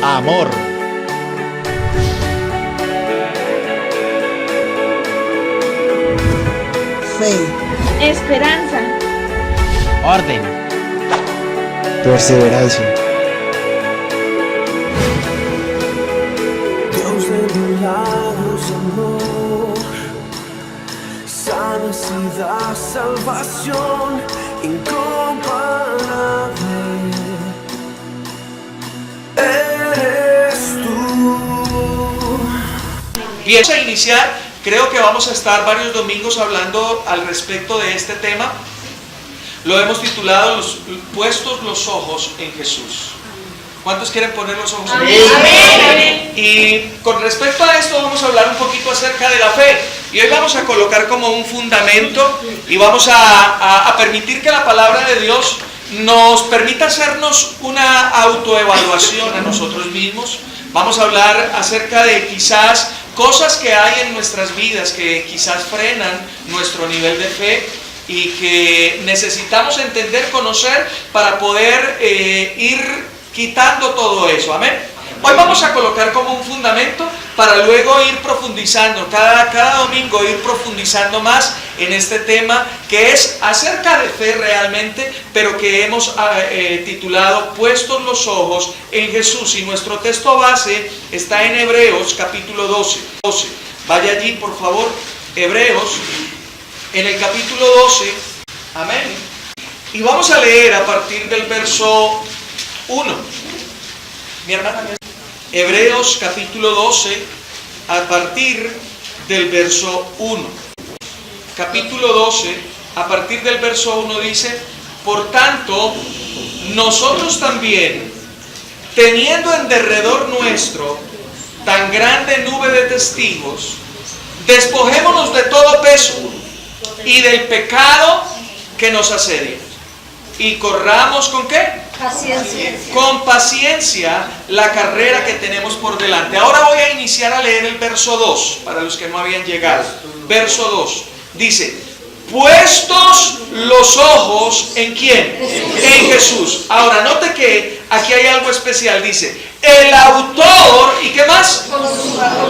Amor. Fe. Esperanza. Orden. Perseverancia. Dios de milagros, amor, sanidad, salvación incomparable. Eres tú. Bien, a iniciar, creo que vamos a estar varios domingos hablando al respecto de este tema. Lo hemos titulado Puestos los ojos en Jesús. ¿Cuántos quieren poner los ojos en Jesús? Amén. Y con respecto a esto vamos a hablar un poquito acerca de la fe. Y hoy vamos a colocar como un fundamento y vamos a permitir que la palabra de Dios nos permita hacernos una autoevaluación a nosotros mismos. Vamos a hablar acerca de quizás cosas que hay en nuestras vidas que quizás frenan nuestro nivel de fe y que necesitamos entender, conocer para poder ir quitando todo eso. Amén. Hoy vamos a colocar como un fundamento para luego ir profundizando, cada domingo ir profundizando más en este tema que es acerca de fe realmente, pero que hemos titulado Puestos los ojos en Jesús. Y nuestro texto base está en Hebreos capítulo 12. Vaya allí por favor, Hebreos en el capítulo 12, amén. Y vamos a leer a partir del verso 1. Mi hermana, Hebreos capítulo 12, a partir del verso 1. Capítulo 12, a partir del verso 1 dice: por tanto, nosotros también, teniendo en derredor nuestro tan grande nube de testigos, despojémonos de todo peso y del pecado que nos asedia, y corramos ¿con qué? Paciencia. Con paciencia la carrera que tenemos por delante. Ahora voy a iniciar a leer el verso 2, para los que no habían llegado. Verso 2, dice: puestos los ojos ¿en quién? En Jesús. Ahora note que aquí hay algo especial, dice el autor, ¿y qué más?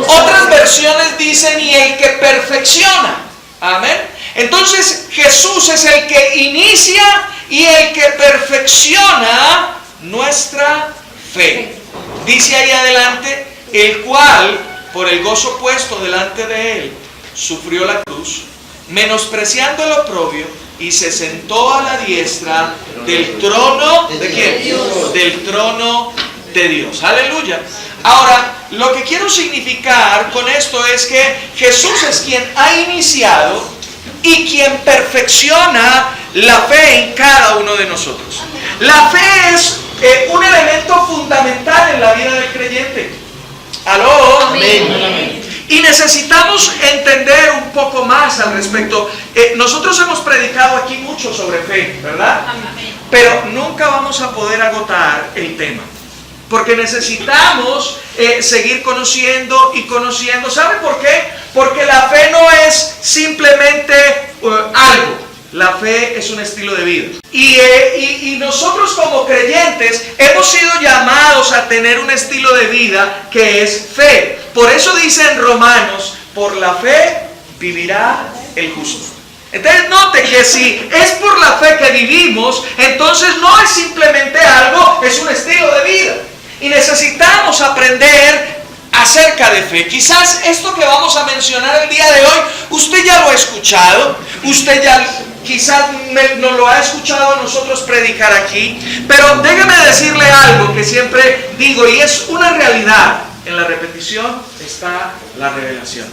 Otras versiones dicen y el que perfecciona. Amén. Entonces Jesús es el que inicia y el que perfecciona nuestra fe. Dice ahí adelante: el cual por el gozo puesto delante de él sufrió la cruz, menospreciando el oprobio, y se sentó a la diestra del trono ¿de quién? Del trono de Dios. Aleluya. Ahora, lo que quiero significar con esto es que Jesús es quien ha iniciado y quien perfecciona la fe en cada uno de nosotros. La fe es un elemento fundamental en la vida del creyente. ¿Aló? Amén. Y necesitamos entender un poco más al respecto. Nosotros hemos predicado aquí mucho sobre fe, ¿verdad? Amén. Pero nunca vamos a poder agotar el tema, porque necesitamos seguir conociendo y conociendo. ¿Sabe por qué? Porque la fe no es simplemente algo. La fe es un estilo de vida. Y nosotros como creyentes hemos sido llamados a tener un estilo de vida que es fe. Por eso dice en Romanos: por la fe vivirá el justo. Entonces note que si es por la fe que vivimos, entonces no es simplemente algo, es un estilo de vida. Y necesitamos aprender acerca de fe. Quizás esto que vamos a mencionar el día de hoy, usted ya lo ha escuchado, usted ya quizás nos lo ha escuchado a nosotros predicar aquí, pero déjeme decirle algo que siempre digo y es una realidad: en la repetición está la revelación.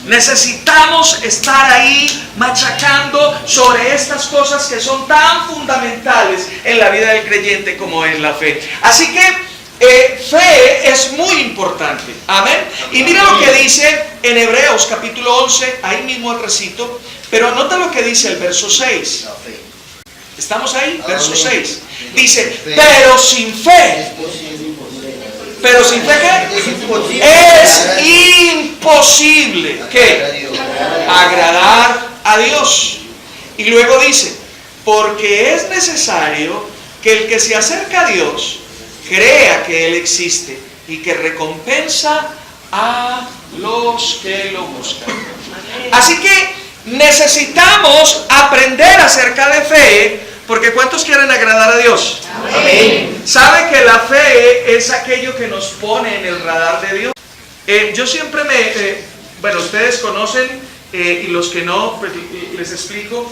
Necesitamos estar ahí machacando sobre estas cosas que son tan fundamentales en la vida del creyente como es la fe. Así que fe es muy importante. Amén. Y mira lo que dice en Hebreos capítulo 11, ahí mismo el recito, pero nota lo que dice el verso 6. ¿Estamos ahí? Verso 6. Dice: pero sin fe. ¿Pero sin fe qué? Es imposible ¿qué? Agradar a Dios. Y luego dice: porque es necesario que el que se acerca a Dios crea que Él existe y que recompensa a los que lo buscan. Así que necesitamos aprender acerca de fe, porque ¿cuántos quieren agradar a Dios? Amén. ¿Sabe que la fe es aquello que nos pone en el radar de Dios? Yo siempre bueno, ustedes conocen, y los que no, pues les explico.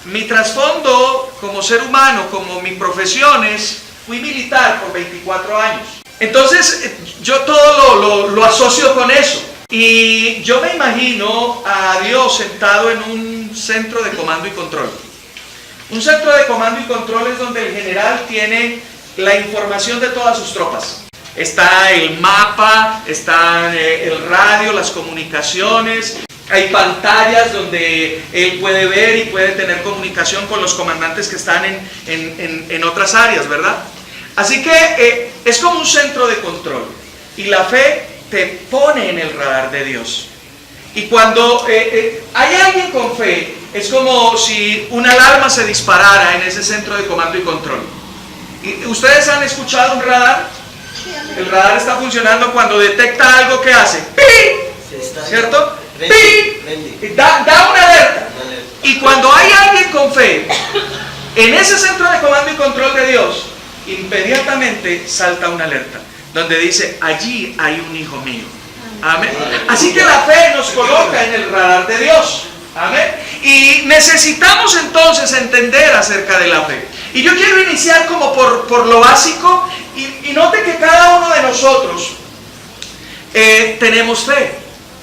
Mi trasfondo como ser humano, como mi profesión es, fui militar por 24 años. Entonces, yo todo lo asocio con eso. Y yo me imagino a Dios sentado en un centro de comando y control. Un centro de comando y control es donde el general tiene la información de todas sus tropas. Está el mapa, está el radio, las comunicaciones. Hay pantallas donde él puede ver y puede tener comunicación con los comandantes que están en otras áreas, ¿verdad? Así que es como un centro de control. Y la fe te pone en el radar de Dios. Y cuando hay alguien con fe, es como si una alarma se disparara en ese centro de comando y control. ¿Y ustedes han escuchado un radar? El radar está funcionando cuando detecta algo que hace ¡pi! ¿Cierto? ¡Pi! Da una alerta. Y cuando hay alguien con fe, en ese centro de comando y control de Dios, inmediatamente salta una alerta, donde dice, allí hay un hijo mío. Amén. Así que la fe nos coloca en el radar de Dios. Amén. Y necesitamos entonces entender acerca de la fe. Y yo quiero iniciar como por lo básico, y note que cada uno de nosotros tenemos fe,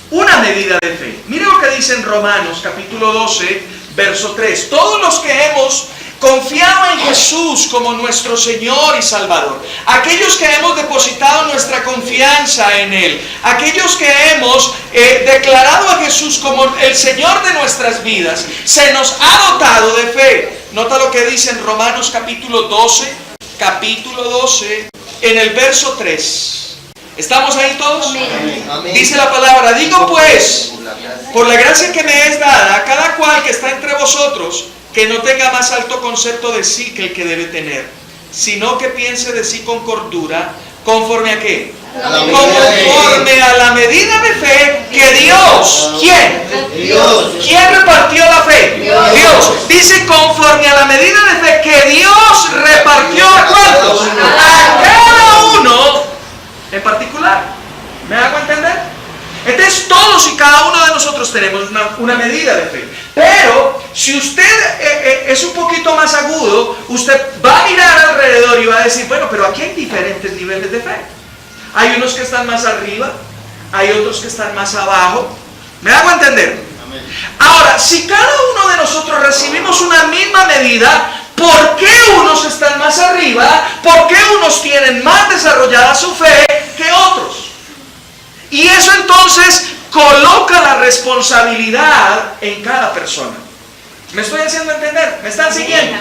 una medida de fe. Mire lo que dice en Romanos capítulo 12, verso 3. Todos los que hemos confiado en Jesús como nuestro Señor y Salvador, aquellos que hemos depositado nuestra confianza en Él, aquellos que hemos declarado a Jesús como el Señor de nuestras vidas, se nos ha dotado de fe. Nota lo que dice en Romanos capítulo 12, en el verso 3. ¿Estamos ahí todos? Amén. Dice la palabra, digo pues, por la gracia que me es dada, a cada cual que está entre vosotros, que no tenga más alto concepto de sí que el que debe tener, sino que piense de sí con cordura, ¿conforme a qué? Conforme a la medida de fe que Dios, ¿quién? Dios. ¿Quién repartió la fe? Dios. Dice conforme a la medida de fe que Dios repartió a ¿cuántos? A cada uno en particular. ¿Me hago entender? Entonces todos y cada uno de nosotros tenemos una medida de fe. Pero si usted es un poquito más agudo, usted va a mirar alrededor y va a decir, bueno, pero aquí hay diferentes niveles de fe. Hay unos que están más arriba, hay otros que están más abajo. ¿Me hago entender? Amén. Ahora, si cada uno de nosotros recibimos una misma medida, ¿por qué unos están más arriba? ¿Por qué unos tienen más desarrollada su fe que otros? Y eso entonces coloca la responsabilidad en cada persona. ¿Me estoy haciendo entender? ¿Me están siguiendo?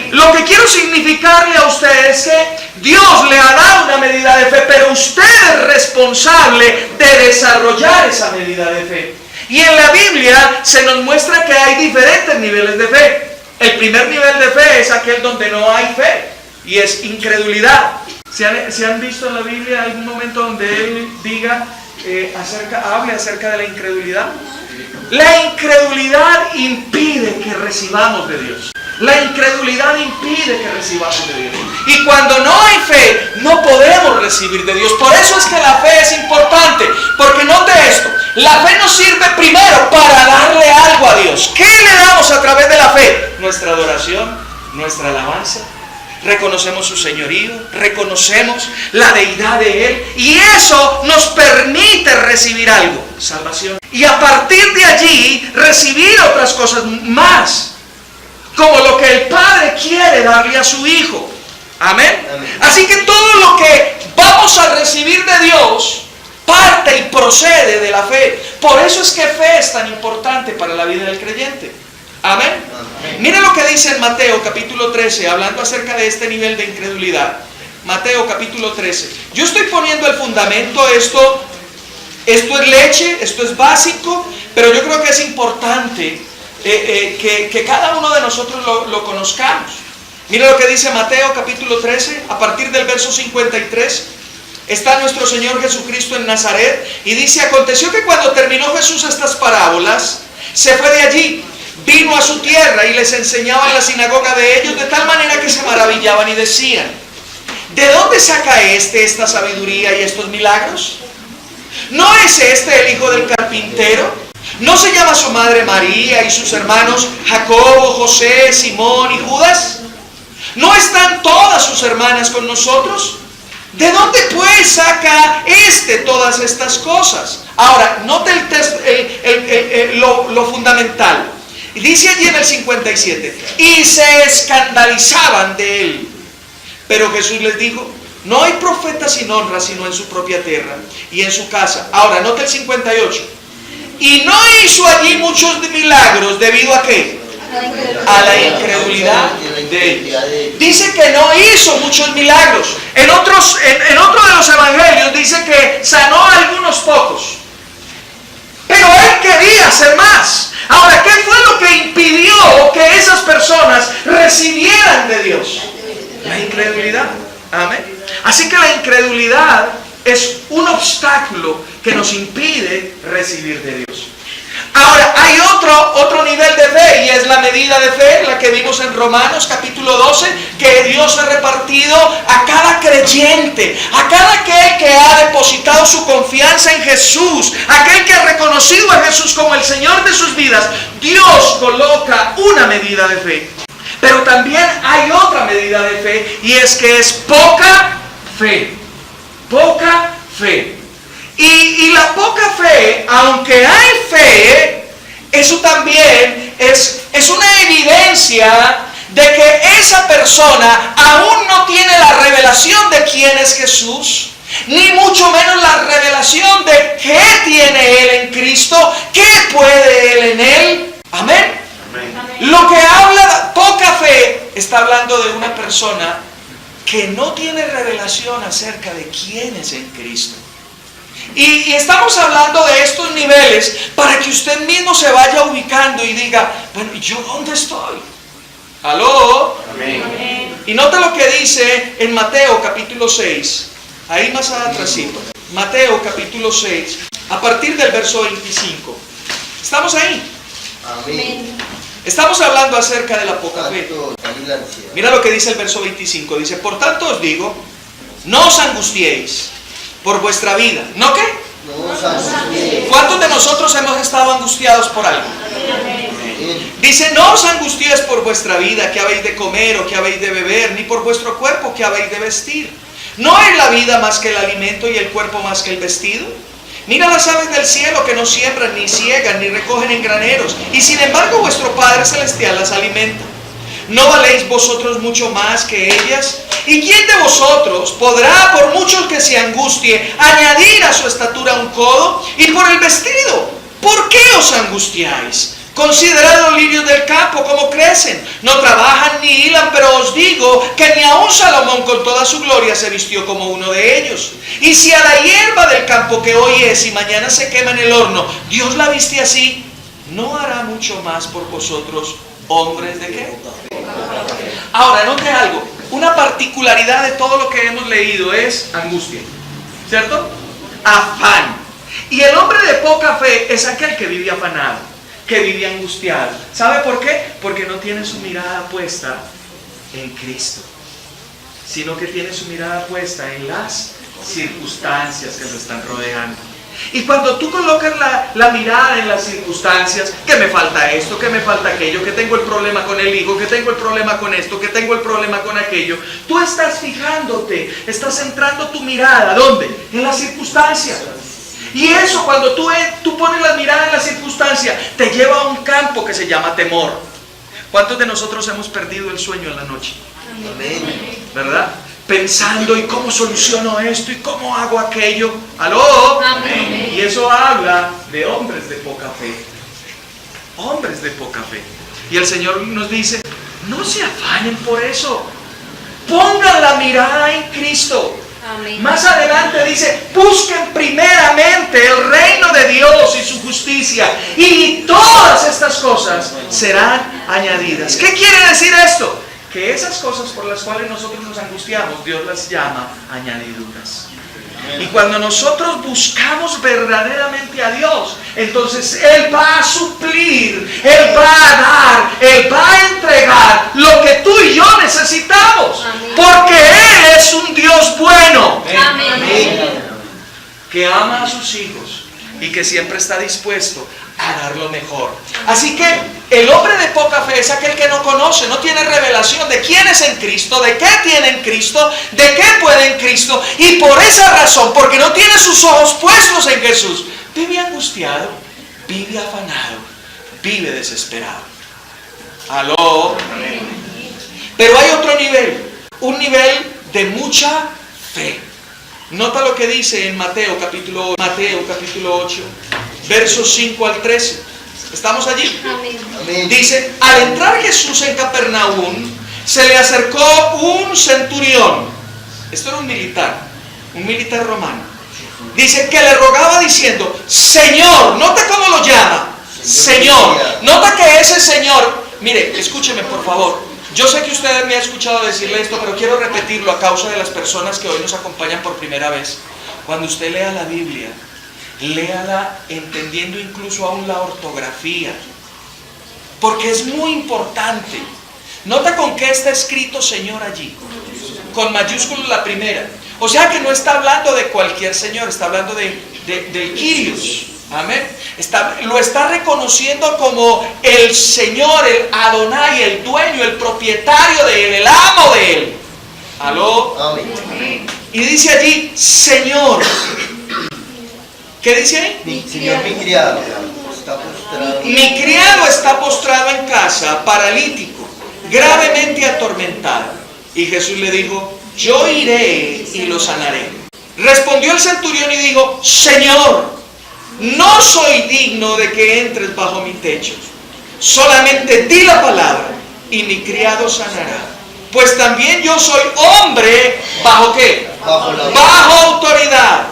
Lo que quiero significarle a ustedes es que Dios le ha dado una medida de fe, pero usted es responsable de desarrollar esa medida de fe. Y en la Biblia se nos muestra que hay diferentes niveles de fe. El primer nivel de fe es aquel donde no hay fe, y es incredulidad. ¿Se han visto en la Biblia algún momento donde Él diga, hable acerca de la incredulidad? La incredulidad impide que recibamos de Dios. La incredulidad impide que recibamos de Dios. Y cuando no hay fe, no podemos recibir de Dios. Por eso es que la fe es importante. Porque note esto, la fe nos sirve primero para darle algo a Dios. ¿Qué le damos a través de la fe? Nuestra adoración, nuestra alabanza. Reconocemos su señorío, reconocemos la deidad de Él, y eso nos permite recibir algo, salvación. Y a partir de allí recibir otras cosas más, como lo que el Padre quiere darle a su Hijo. Amén. Amén. Así que todo lo que vamos a recibir de Dios parte y procede de la fe. Por eso es que fe es tan importante para la vida del creyente. Amén. Amén. Mire lo que dice en Mateo capítulo 13, hablando acerca de este nivel de incredulidad. Mateo capítulo 13. Yo estoy poniendo el fundamento, esto es leche, esto es básico, pero yo creo que es importante que cada uno de nosotros lo conozcamos. Mire lo que dice Mateo capítulo 13, a partir del verso 53. está nuestro Señor Jesucristo en Nazaret, y dice: aconteció que cuando terminó Jesús estas parábolas, se fue de allí, vino a su tierra y les enseñaba en la sinagoga de ellos, de tal manera que se maravillaban y decían: ¿de dónde saca esta sabiduría y estos milagros? ¿No es este el hijo del carpintero? ¿No se llama su madre María y sus hermanos Jacobo, José, Simón y Judas? ¿No están todas sus hermanas con nosotros? ¿De dónde pues saca todas estas cosas? Ahora, note lo fundamental. Dice allí en el 57, y se escandalizaban de él. Pero Jesús les dijo: no hay profeta sin honra sino en su propia tierra y en su casa. Ahora, note el 58. Y no hizo allí muchos milagros, ¿debido a qué? A la incredulidad de ellos. Dice que no hizo muchos milagros. En otro de los evangelios dice que sanó a algunos pocos. Pero él quería hacer más. Ahora, ¿qué fue lo que impidió que esas personas recibieran de Dios? La incredulidad. Amén. Así que la incredulidad es un obstáculo que nos impide recibir de Dios. Ahora, hay otro nivel de fe, y es la medida de fe, la que vimos en Romanos capítulo 12, que Dios ha repartido a cada creyente, a cada aquel que ha depositado su confianza en Jesús, aquel que ha reconocido a Jesús como el Señor de sus vidas. Dios coloca una medida de fe. Pero también hay otra medida de fe, y es que es poca fe. Poca fe. Y la poca fe, aunque hay fe, eso también es una evidencia de que esa persona aún no tiene la revelación de quién es Jesús, ni mucho menos la revelación de qué tiene Él en Cristo, qué puede Él en Él. Amén. Lo que habla poca fe está hablando de una persona que no tiene revelación acerca de quién es en Cristo. Y estamos hablando de estos niveles para que usted mismo se vaya ubicando y diga: bueno, ¿y yo dónde estoy? ¿Aló? Amén. Y nota lo que dice en Mateo capítulo 6, ahí más atrásito. Mateo capítulo 6, a partir del verso 25. ¿Estamos ahí? Amén. Estamos hablando acerca de la poca fe. Mira lo que dice el verso 25. Dice: por tanto os digo, no os angustiéis por vuestra vida. ¿No qué? No os angustiéis. ¿Cuántos de nosotros hemos estado angustiados por algo? Dice: no os angustiéis por vuestra vida, que habéis de comer o que habéis de beber, ni por vuestro cuerpo, que habéis de vestir. ¿No es la vida más que el alimento y el cuerpo más que el vestido? Mira las aves del cielo, que no siembran, ni ciegan, ni recogen en graneros, y sin embargo vuestro Padre Celestial las alimenta. ¿No valéis vosotros mucho más que ellas? ¿Y quién de vosotros podrá, por mucho que se angustie, añadir a su estatura un codo? Y por el vestido, ¿por qué os angustiáis? Considerad los lirios del campo, cómo crecen. No trabajan ni hilan, pero os digo que ni aun Salomón con toda su gloria se vistió como uno de ellos. Y si a la hierba del campo, que hoy es y mañana se quema en el horno, Dios la viste así, ¿no hará mucho más por vosotros, hombres de qué? Ahora, note algo. Una particularidad de todo lo que hemos leído es angustia, ¿cierto? Afán. Y el hombre de poca fe es aquel que vive afanado, que vive angustiado. ¿Sabe por qué? Porque no tiene su mirada puesta en Cristo, sino que tiene su mirada puesta en las circunstancias que lo están rodeando. Y cuando tú colocas la mirada en las circunstancias, que me falta esto, que me falta aquello, que tengo el problema con el hijo, que tengo el problema con esto, que tengo el problema con aquello, tú estás fijándote, estás centrando tu mirada, ¿dónde? En las circunstancias. Y eso, cuando tú pones la mirada en la circunstancia, te lleva a un campo que se llama temor. ¿Cuántos de nosotros hemos perdido el sueño en la noche? Amén. ¿Verdad? Pensando, ¿y cómo soluciono esto? ¿Y cómo hago aquello? ¿Aló? Amén. Y eso habla de hombres de poca fe. Hombres de poca fe. Y el Señor nos dice: no se afanen por eso. Pongan la mirada en Cristo. Amén. Más adelante dice: busquen primeramente el reino de Dios y su justicia, y todas estas cosas serán añadidas. ¿Qué quiere decir esto? Que esas cosas por las cuales nosotros nos angustiamos, Dios las llama añadiduras. Y cuando nosotros buscamos verdaderamente a Dios, entonces Él va a suplir, Él va a dar, Él va a entregar lo que tú y yo necesitamos. Amén. Porque Él es un Dios bueno, Amén. que ama a sus hijos y que siempre está dispuesto a dar lo mejor. Así que el hombre de poca fe es aquel que no conoce, no tiene revelación de quién es en Cristo, de qué tiene en Cristo, de qué puede en Cristo, y por esa razón, porque no tiene sus ojos puestos en Jesús, vive angustiado, vive afanado, vive desesperado. ¿Aló? Pero hay otro nivel, un nivel de mucha fe. Nota lo que dice en Mateo capítulo 8, versos 5 al 13. ¿Estamos allí? Amén. Dice, al entrar Jesús en Capernaum, se le acercó un centurión. Esto era un militar romano. Dice que le rogaba diciendo, Señor, nota cómo lo llama, Señor. Nota que ese Señor, mire, escúcheme por favor. Yo sé que usted me ha escuchado decirle esto, pero quiero repetirlo a causa de las personas que hoy nos acompañan por primera vez. Cuando usted lea la Biblia, léala entendiendo incluso aún la ortografía, porque es muy importante. Nota con qué está escrito Señor allí, con mayúsculas la primera. O sea que no está hablando de cualquier Señor, está hablando del Kyrios. Amén. Lo está reconociendo como el Señor, el Adonai, el dueño, el propietario de Él, el amo de Él. ¿Aló? Amén. Y dice allí, Señor. ¿Qué dice ahí? Señor, mi criado está postrado. Mi criado está postrado en casa, paralítico, gravemente atormentado. Y Jesús le dijo, yo iré y lo sanaré. Respondió el centurión y dijo, Señor, no soy digno de que entres bajo mi techo. Solamente di la palabra y mi criado sanará. Pues también yo soy hombre, ¿bajo qué? Bajo autoridad.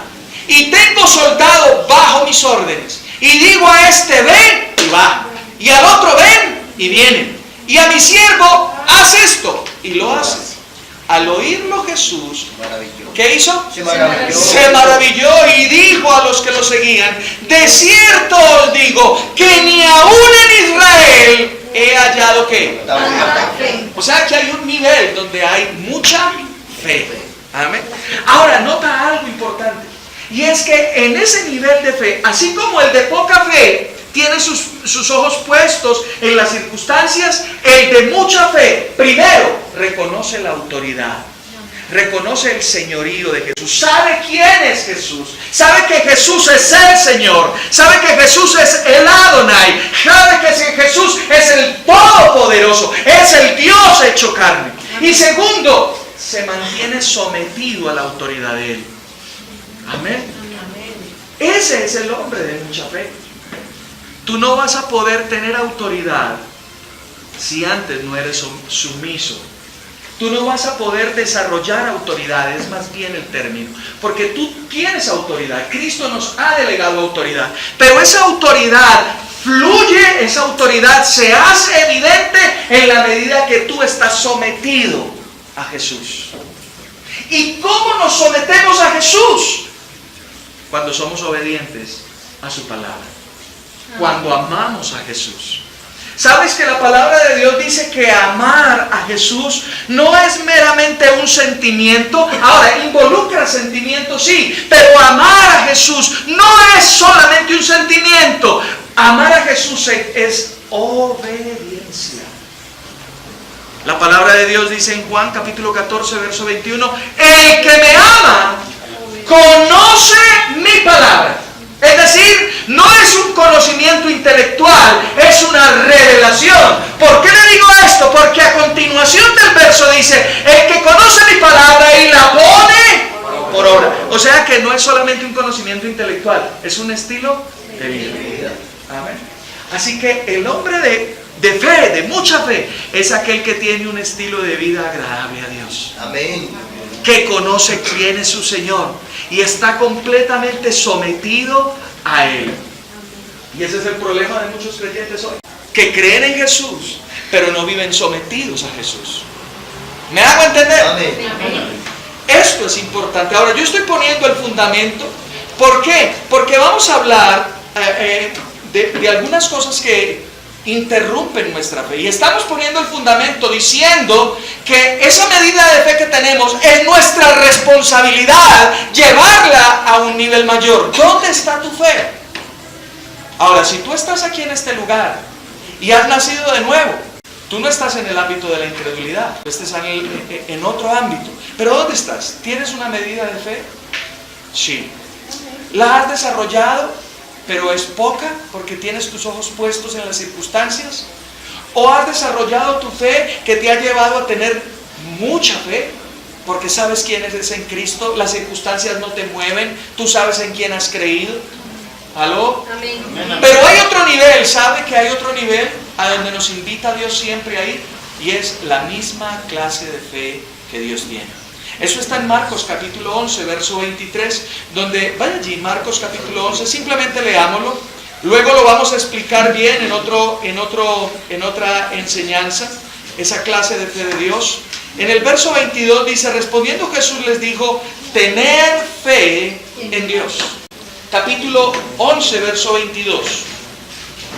Y tengo soldado bajo mis órdenes. Y digo a este, ven, y va. Y al otro, ven, y viene. Y a mi siervo, haz esto, y lo hace. Al oírlo Jesús, ¿qué hizo? Se maravilló y dijo a los que lo seguían, de cierto os digo, que ni aún en Israel he hallado ¿qué? O sea que hay un nivel donde hay mucha fe. Amén. Ahora, nota algo importante. Y es que en ese nivel de fe, así como el de poca fe tiene sus ojos puestos en las circunstancias, el de mucha fe, primero, reconoce la autoridad. Reconoce el señorío de Jesús. Sabe quién es Jesús. Sabe que Jesús es el Señor. Sabe que Jesús es el Adonai. Sabe que Jesús es el Todopoderoso. Es el Dios hecho carne. Y segundo, se mantiene sometido a la autoridad de Él. Amén. Ese es el hombre de mucha fe. Tú no vas a poder tener autoridad si antes no eres sumiso. Tú no vas a poder desarrollar autoridad, es más bien el término. Porque tú tienes autoridad, Cristo nos ha delegado autoridad. Pero esa autoridad fluye, esa autoridad se hace evidente en la medida que tú estás sometido a Jesús. ¿Y cómo nos sometemos a Jesús? Cuando somos obedientes a su palabra. Cuando amamos a Jesús. ¿Sabes que la palabra de Dios dice que amar a Jesús no es meramente un sentimiento? Ahora, involucra sentimientos, sí, pero amar a Jesús no es solamente un sentimiento. Amar a Jesús es obediencia. La palabra de Dios dice en Juan capítulo 14, verso 21, el que me ama conoce mi palabra. Es decir, no es un conocimiento intelectual, es una revelación. ¿Por qué le digo esto? Porque a continuación del verso dice, el que conoce mi palabra y la pone por obra. O sea que no es solamente un conocimiento intelectual, es un estilo de vida. Amén. Así que el hombre de fe, de mucha fe, es aquel que tiene un estilo de vida agradable a Dios. Amén. Que conoce quién es su Señor y está completamente sometido a Él. Y ese es el problema de muchos creyentes hoy, que creen en Jesús, pero no viven sometidos a Jesús. ¿Me hago entender? Amén. Esto fundamento es importante. Ahora, yo estoy poniendo el fundamento. ¿Por qué? Porque vamos a hablar de algunas cosas que interrumpen nuestra fe. Y estamos poniendo el fundamento diciendo que esa medida de fe que tenemos es nuestra responsabilidad llevarla a un nivel mayor. ¿Dónde está tu fe? Ahora, si tú estás aquí en este lugar y has nacido de nuevo, tú no estás en el ámbito de la incredulidad, tú estás en otro ámbito. ¿Pero dónde estás? ¿Tienes una medida de fe? Sí. ¿La has desarrollado, pero es poca porque tienes tus ojos puestos en las circunstancias? ¿O has desarrollado tu fe que te ha llevado a tener mucha fe porque sabes quién eres en Cristo, las circunstancias no te mueven, tú sabes en quién has creído? ¿Aló? Amén. Pero hay otro nivel, ¿sabe que hay otro nivel a donde nos invita Dios siempre a ir? Y es la misma clase de fe que Dios tiene. Eso está en Marcos capítulo 11, verso 23, donde, vaya allí, Marcos capítulo 11, simplemente leámoslo, luego lo vamos a explicar bien en otra enseñanza, esa clase de fe de Dios. En el verso 22 dice, respondiendo Jesús les dijo, tener fe en Dios. Capítulo 11, verso 22,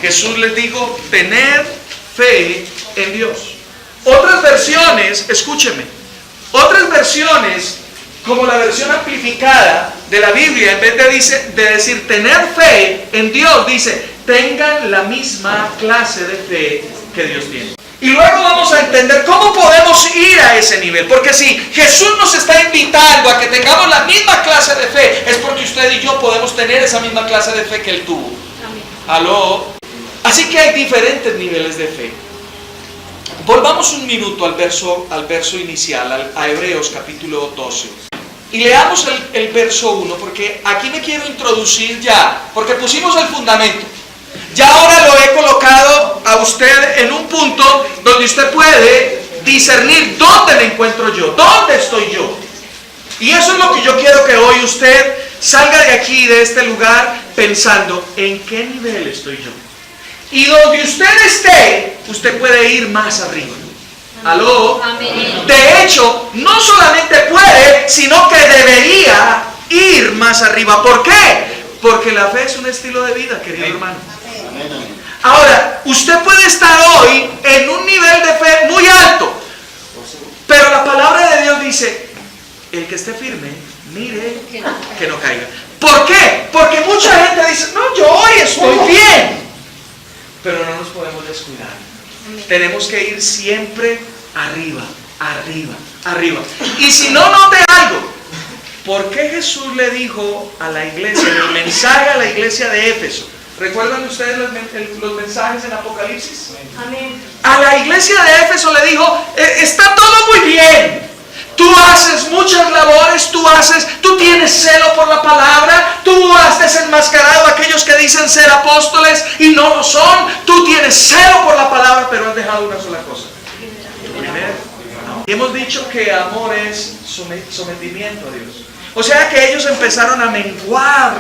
Jesús les dijo, tener fe en Dios. Otras versiones, escúcheme, otras versiones, como la versión amplificada de la Biblia, en vez de decir tener fe en Dios, dice, tengan la misma clase de fe que Dios tiene. Y luego vamos a entender cómo podemos ir a ese nivel. Porque si Jesús nos está invitando a que tengamos la misma clase de fe, es porque usted y yo podemos tener esa misma clase de fe que Él tuvo. Amén. ¿Aló? Así que hay diferentes niveles de fe. Volvamos un minuto al verso inicial, a Hebreos capítulo 12. Y leamos el verso 1, porque aquí me quiero introducir ya, porque pusimos el fundamento. Ya ahora lo he colocado a usted en un punto donde usted puede discernir dónde me encuentro yo, dónde estoy yo. Y eso es lo que yo quiero que hoy usted salga de aquí, de este lugar, pensando en qué nivel estoy yo. Y donde usted esté, usted puede ir más arriba. ¿Aló? Amén. De hecho, no solamente puede, sino que debería ir más arriba. ¿Por qué? Porque la fe es un estilo de vida, querido hermano. Ahora, usted puede estar hoy en un nivel de fe muy alto, pero la palabra de Dios dice, el que esté firme, mire que no caiga. ¿Por qué? Porque mucha gente dice, no, yo hoy estoy bien, pero no nos podemos descuidar. Tenemos que ir siempre arriba, arriba, arriba. Y si no, note algo. ¿Por qué Jesús le dijo a la iglesia, en el mensaje a la iglesia de Éfeso? ¿Recuerdan ustedes los mensajes en Apocalipsis? Amén. A la iglesia de Éfeso le dijo, está todo muy bien. Tú haces muchas labores, tú tienes celo por la palabra, tú has desenmascarado a aquellos que dicen ser apóstoles y no lo son. Tú tienes celo por la palabra, pero has dejado una sola cosa. Primero, y hemos dicho que amor es sometimiento a Dios. O sea que ellos empezaron a menguar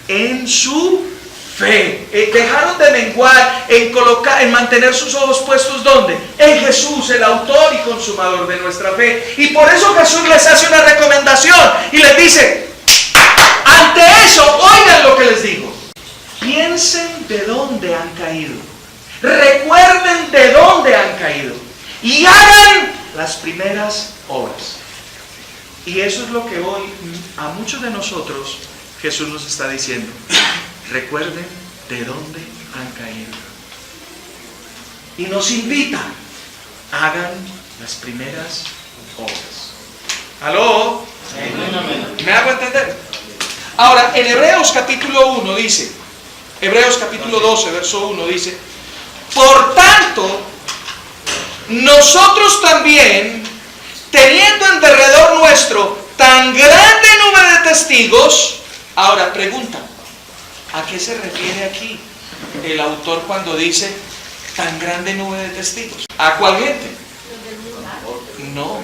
en su fe. Dejaron de menguar en mantener sus ojos puestos ¿dónde? En Jesús, el autor y consumador de nuestra fe. Y por eso Jesús les hace una recomendación y les dice, ante eso, oigan lo que les digo. Piensen de dónde han caído. Recuerden de dónde han caído. Y hagan las primeras obras. Y eso es lo que hoy a muchos de nosotros Jesús nos está diciendo. Recuerden de dónde han caído. Y nos invita, hagan las primeras obras. ¿Aló? ¿Me hago entender? Ahora, en Hebreos capítulo 1 dice, Hebreos capítulo 12, verso 1 dice, por tanto, nosotros también, teniendo en derredor nuestro tan grande número de testigos, ahora pregunta, ¿a qué se refiere aquí el autor cuando dice tan grande nube de testigos? ¿A cuál gente? No.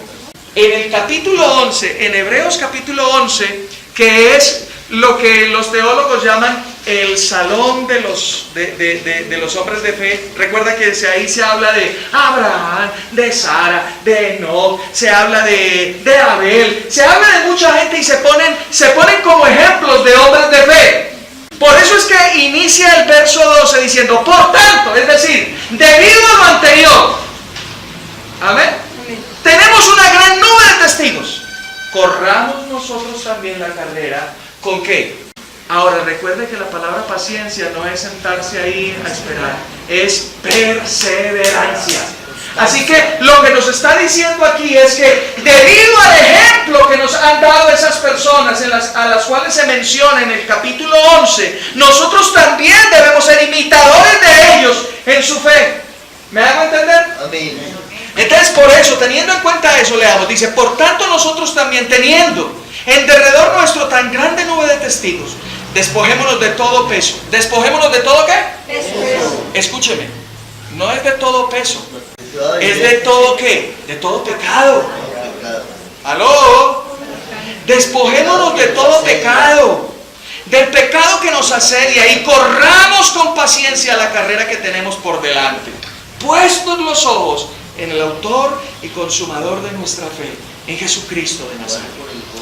En el capítulo 11, en Hebreos capítulo 11, que es lo que los teólogos llaman el salón de los hombres de fe. Recuerda que ahí se habla de Abraham, de Sara, de Enoc, se habla de Abel, se habla de mucha gente y se ponen como ejemplos de hombres de fe. Por eso es que inicia el verso 12 diciendo, por tanto, es decir, debido a lo anterior, amén, tenemos una gran nube de testigos. Corramos nosotros también la carrera. ¿Con qué? Ahora recuerde que la palabra paciencia no es sentarse ahí a esperar, es perseverancia. Así que lo que nos está diciendo aquí es que debido al ejemplo que nos han dado esas personas a las cuales se menciona en el capítulo 11, nosotros también debemos ser imitadores de ellos en su fe. ¿Me hago entender? Amén. Entonces por eso, teniendo en cuenta eso, leamos, dice, por tanto nosotros también teniendo en derredor nuestro tan grande nube de testigos, despojémonos de todo peso. ¿Despojémonos de todo qué? Peso. Escúcheme, no es de todo peso, es de todo qué? De todo pecado. ¿Aló? Despojémonos de todo pecado, del pecado que nos asedia, y corramos con paciencia la carrera que tenemos por delante, puestos los ojos en el autor y consumador de nuestra fe, en Jesucristo de Nazaret.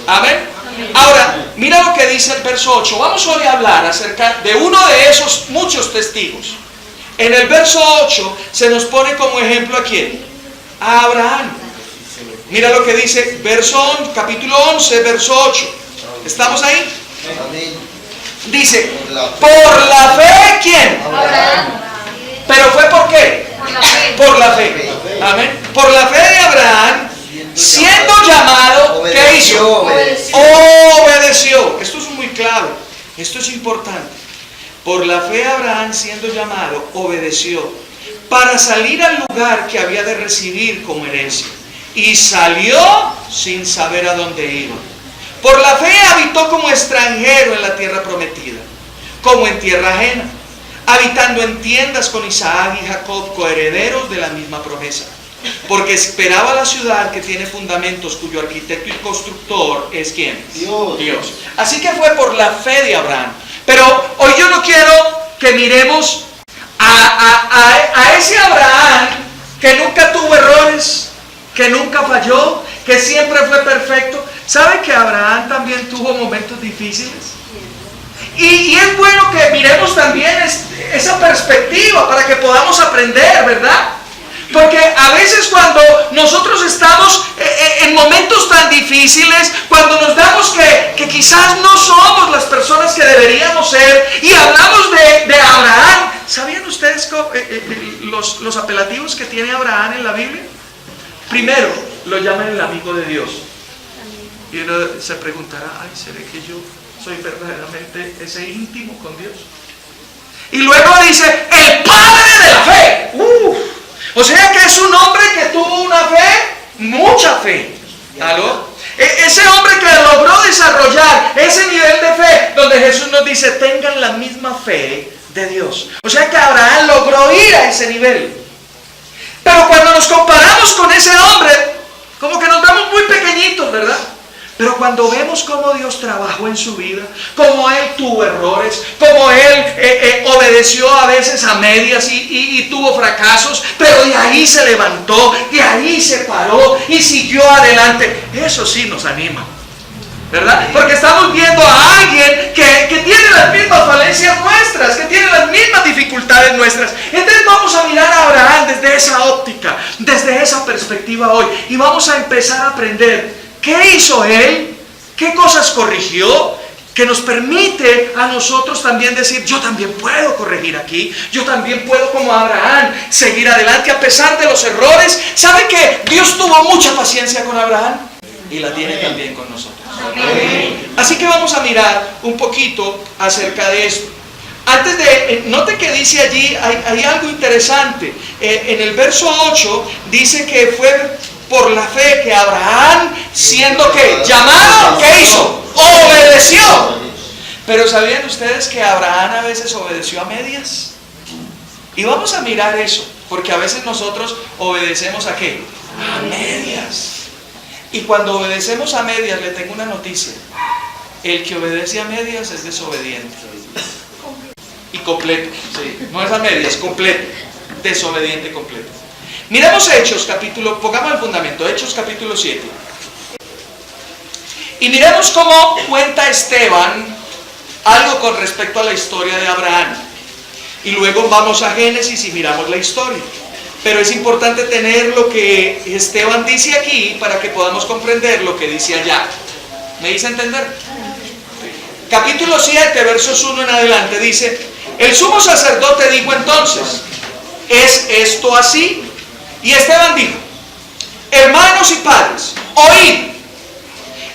Amén. Ahora, mira lo que dice el verso 8. Vamos hoy a hablar acerca de uno de esos muchos testigos. En el verso 8 se nos pone como ejemplo a ¿quién? A Abraham. Mira lo que dice capítulo 11, verso 8. ¿Estamos ahí? Amén. Dice, por la fe, ¿quién? Abraham. ¿Pero fue por qué? Por la fe. Por la fe. Amén. Por la fe de Abraham, siendo llamado, ¿qué hizo? Obedeció. Esto es muy clave. Esto es importante. Por la fe Abraham, siendo llamado, obedeció para salir al lugar que había de recibir como herencia. Y salió sin saber a dónde iba. Por la fe habitó como extranjero en la tierra prometida, como en tierra ajena, habitando en tiendas con Isaac y Jacob, coherederos de la misma promesa. Porque esperaba la ciudad que tiene fundamentos, cuyo arquitecto y constructor es ¿quién? Dios. Así que fue por la fe de Abraham. Pero hoy yo no quiero que miremos a ese Abraham que nunca tuvo errores, que nunca falló, que siempre fue perfecto. ¿Sabe que Abraham también tuvo momentos difíciles? Y es bueno que miremos también esa perspectiva para que podamos aprender, ¿verdad? Porque a veces cuando nosotros estamos en momentos tan difíciles, cuando nos damos que quizás no somos las personas que deberíamos ser, y hablamos de Abraham, ¿sabían ustedes los apelativos que tiene Abraham en la Biblia? Primero, lo llaman el amigo de Dios. Y uno se preguntará, ay, ¿será que yo soy verdaderamente ese íntimo con Dios? Y luego dice, el padre de la fe. O sea que es un hombre que tuvo una fe, mucha fe. ¿Aló? Ese hombre que logró desarrollar ese nivel de fe, donde Jesús nos dice, tengan la misma fe de Dios. O sea que Abraham logró ir a ese nivel. Pero cuando nos comparamos con ese hombre, como que nos vemos muy pequeñitos, ¿verdad? Pero cuando vemos cómo Dios trabajó en su vida, cómo Él tuvo errores, cómo Él obedeció a veces a medias y tuvo fracasos, pero de ahí se levantó, de ahí se paró y siguió adelante, eso sí nos anima, ¿verdad? Porque estamos viendo a alguien que tiene las mismas falencias nuestras, que tiene las mismas dificultades nuestras. Entonces vamos a mirar a Abraham desde esa óptica, desde esa perspectiva hoy, y vamos a empezar a aprender ¿qué hizo él? ¿Qué cosas corrigió? Que nos permite a nosotros también decir, yo también puedo corregir aquí, yo también puedo como Abraham seguir adelante a pesar de los errores. ¿Sabe que Dios tuvo mucha paciencia con Abraham? Y la tiene también con nosotros. Amén. Así que vamos a mirar un poquito acerca de esto. Antes de, note que dice allí, hay algo interesante. En el verso 8 dice que fue por la fe que Abraham, siendo que llamado, ¿qué hizo? Obedeció. Pero ¿sabían ustedes que Abraham a veces obedeció a medias? Y vamos a mirar eso, porque a veces nosotros obedecemos ¿a qué? A medias. Y cuando obedecemos a medias, le tengo una noticia: el que obedece a medias es desobediente. completo. Sí, no es a medias, completo. Desobediente completo. Miremos Hechos capítulo, pongamos el fundamento, Hechos capítulo 7. Y miremos cómo cuenta Esteban algo con respecto a la historia de Abraham. Y luego vamos a Génesis y miramos la historia. Pero es importante tener lo que Esteban dice aquí para que podamos comprender lo que dice allá. ¿Me hice entender? Capítulo 7, versos 1 en adelante dice: el sumo sacerdote dijo entonces: ¿es esto así? Y Esteban dijo: hermanos y padres, oíd,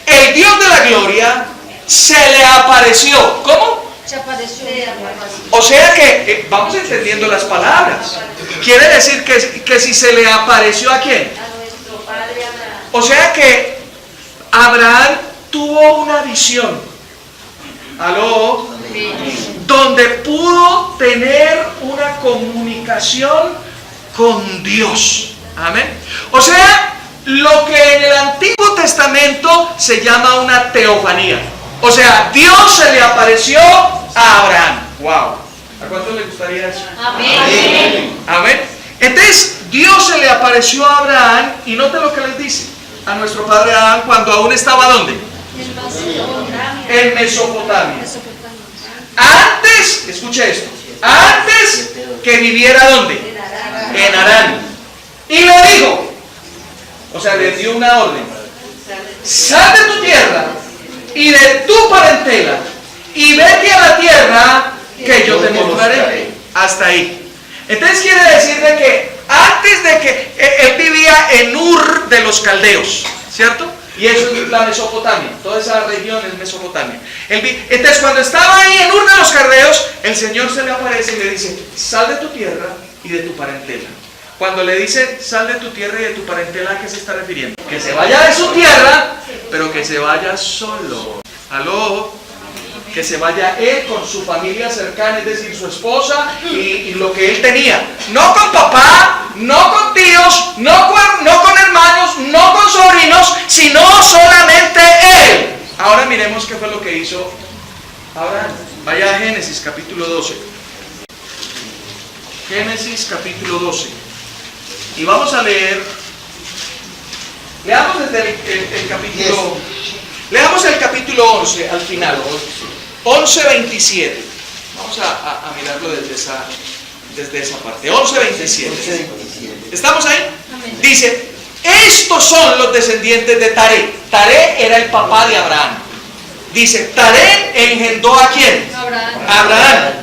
el Dios de la gloria se le apareció. ¿Cómo? Se apareció. O sea que, vamos entendiendo las palabras. Quiere decir que si se le apareció, ¿a quién? A nuestro padre Abraham. O sea que Abraham tuvo una visión. ¿Aló? Donde pudo tener una comunicación con Dios. Amén. O sea, lo que en el Antiguo Testamento se llama una teofanía. O sea, Dios se le apareció a Abraham. Wow. ¿A cuánto le gustaría eso? Amén. Amén. Entonces, Dios se le apareció a Abraham y note lo que les dice a nuestro padre Abraham cuando aún estaba ¿dónde? En Mesopotamia. Antes, escuche esto, antes que viviera ¿dónde? En Harán. Y le dijo, o sea, le dio una orden: sal de tu tierra y de tu parentela y vete a la tierra que yo te mostraré. Hasta ahí. Entonces quiere decir de que antes de que él vivía en Ur de los Caldeos, ¿cierto? Y eso es la Mesopotamia, toda esa región es Mesopotamia. Entonces cuando estaba ahí en Ur de los Caldeos, el Señor se le aparece y le dice: sal de tu tierra y de tu parentela. Cuando le dice sal de tu tierra y de tu parentela, ¿a qué se está refiriendo? Que se vaya de su tierra, pero que se vaya solo. ¿Aló? Que se vaya él con su familia cercana, es decir, su esposa y lo que él tenía. No con papá, no con tíos, no con hermanos, no con sobrinos, sino solamente él. Ahora miremos qué fue lo que hizo Abraham. Vaya a Génesis capítulo 12. Génesis capítulo 12. Y vamos a leer. Leamos desde el capítulo. Leamos el capítulo 11 al final. 11:27. Vamos a mirarlo desde esa parte. 11:27. ¿Estamos ahí? Amén. Dice: estos son los descendientes de Taré. Taré era el papá de Abraham. Dice: Taré engendró ¿a quién? Abraham.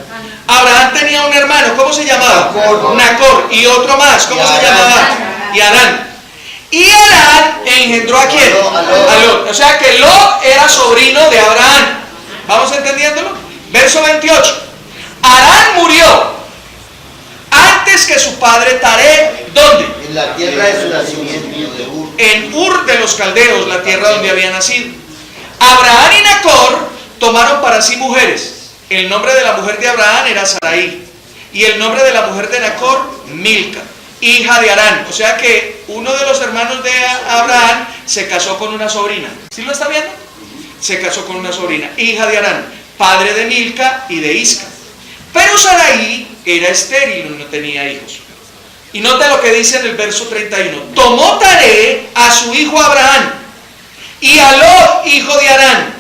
Abraham tenía un hermano, ¿cómo se llamaba? Nacor. Y otro más, ¿cómo se llamaba? Y Harán. Y Harán engendró ¿a quién? A Lot. O sea que Lot era sobrino de Abraham. ¿Vamos entendiéndolo? Verso 28. Harán murió antes que su padre Taré. ¿Dónde? En la tierra de su nacimiento, de Ur. En Ur de los Caldeos, la tierra donde había nacido. Abraham y Nacor tomaron para sí mujeres. El nombre de la mujer de Abraham era Sarai. Y el nombre de la mujer de Nacor, Milca, hija de Harán. O sea que uno de los hermanos de Abraham se casó con una sobrina. ¿Sí lo está viendo? Se casó con una sobrina, hija de Harán, padre de Milca y de Isca. Pero Sarai era estéril y no tenía hijos. Y nota lo que dice en el verso 31. Tomó Taré a su hijo Abraham, y a Lot, hijo de Harán,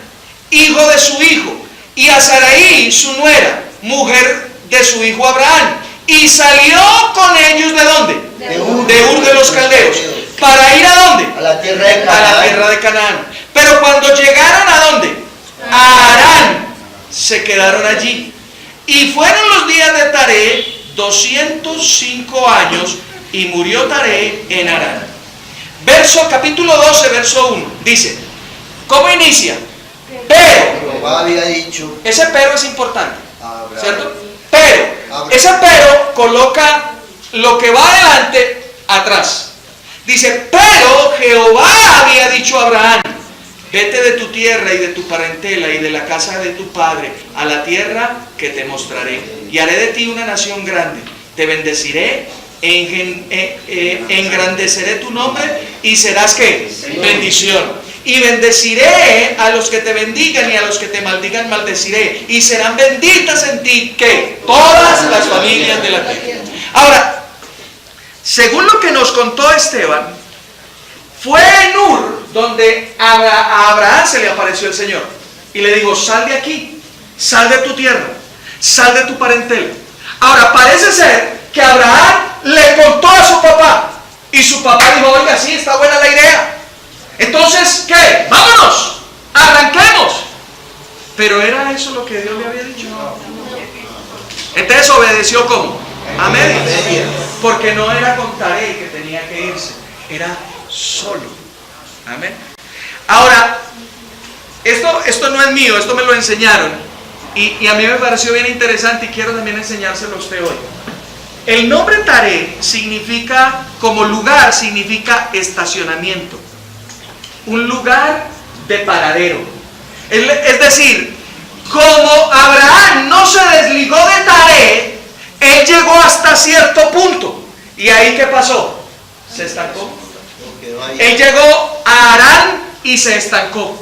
hijo de su hijo, y a Sarai, su nuera, mujer de su hijo Abraham, y salió con ellos ¿de dónde? De Ur. De Ur de los Caldeos. ¿Para ir a dónde? A la tierra de A Canaán. la tierra de Canaán. Pero cuando llegaron ¿a dónde? A Harán, se quedaron allí. Y fueron los días de Taré 205 años, y murió Taré en Harán. Capítulo 12, verso 1. Dice, ¿cómo inicia? Pero. Jehová había dicho Ese pero es importante, a Abraham. ¿cierto? Pero. Ese pero coloca lo que va adelante atrás. Dice, pero Jehová había dicho a Abraham: vete de tu tierra y de tu parentela y de la casa de tu padre a la tierra que te mostraré, y haré de ti una nación grande, te bendeciré, engrandeceré tu nombre y serás ¿qué? Bendición. y bendeciré a los que te bendigan y a los que te maldigan maldeciré. Y serán benditas en ti, ¿qué? Todas las familias de la tierra. Ahora, según lo que nos contó Esteban, fue en Ur donde a Abraham se le apareció el Señor. Y le dijo, sal de aquí, sal de tu tierra, sal de tu parentela. Ahora, parece ser que Abraham le contó a su papá. Y su papá dijo, oiga, sí, está buena la idea. Entonces, ¿qué? ¡Vámonos! ¡Arranquemos! Pero ¿era eso lo que Dios le había dicho? Entonces obedeció ¿cómo? A medias. Porque no era con Taré que tenía que irse, era solo. Amén. Ahora, esto no es mío, esto me lo enseñaron. Y a mí me pareció bien interesante y quiero también enseñárselo a usted hoy. El nombre Taré significa, como lugar, significa estacionamiento. Un lugar de paradero. Es decir, como Abraham no se desligó de Taré, él llegó hasta cierto punto. ¿Y ahí qué pasó? Se estancó. Él llegó a Harán y se estancó.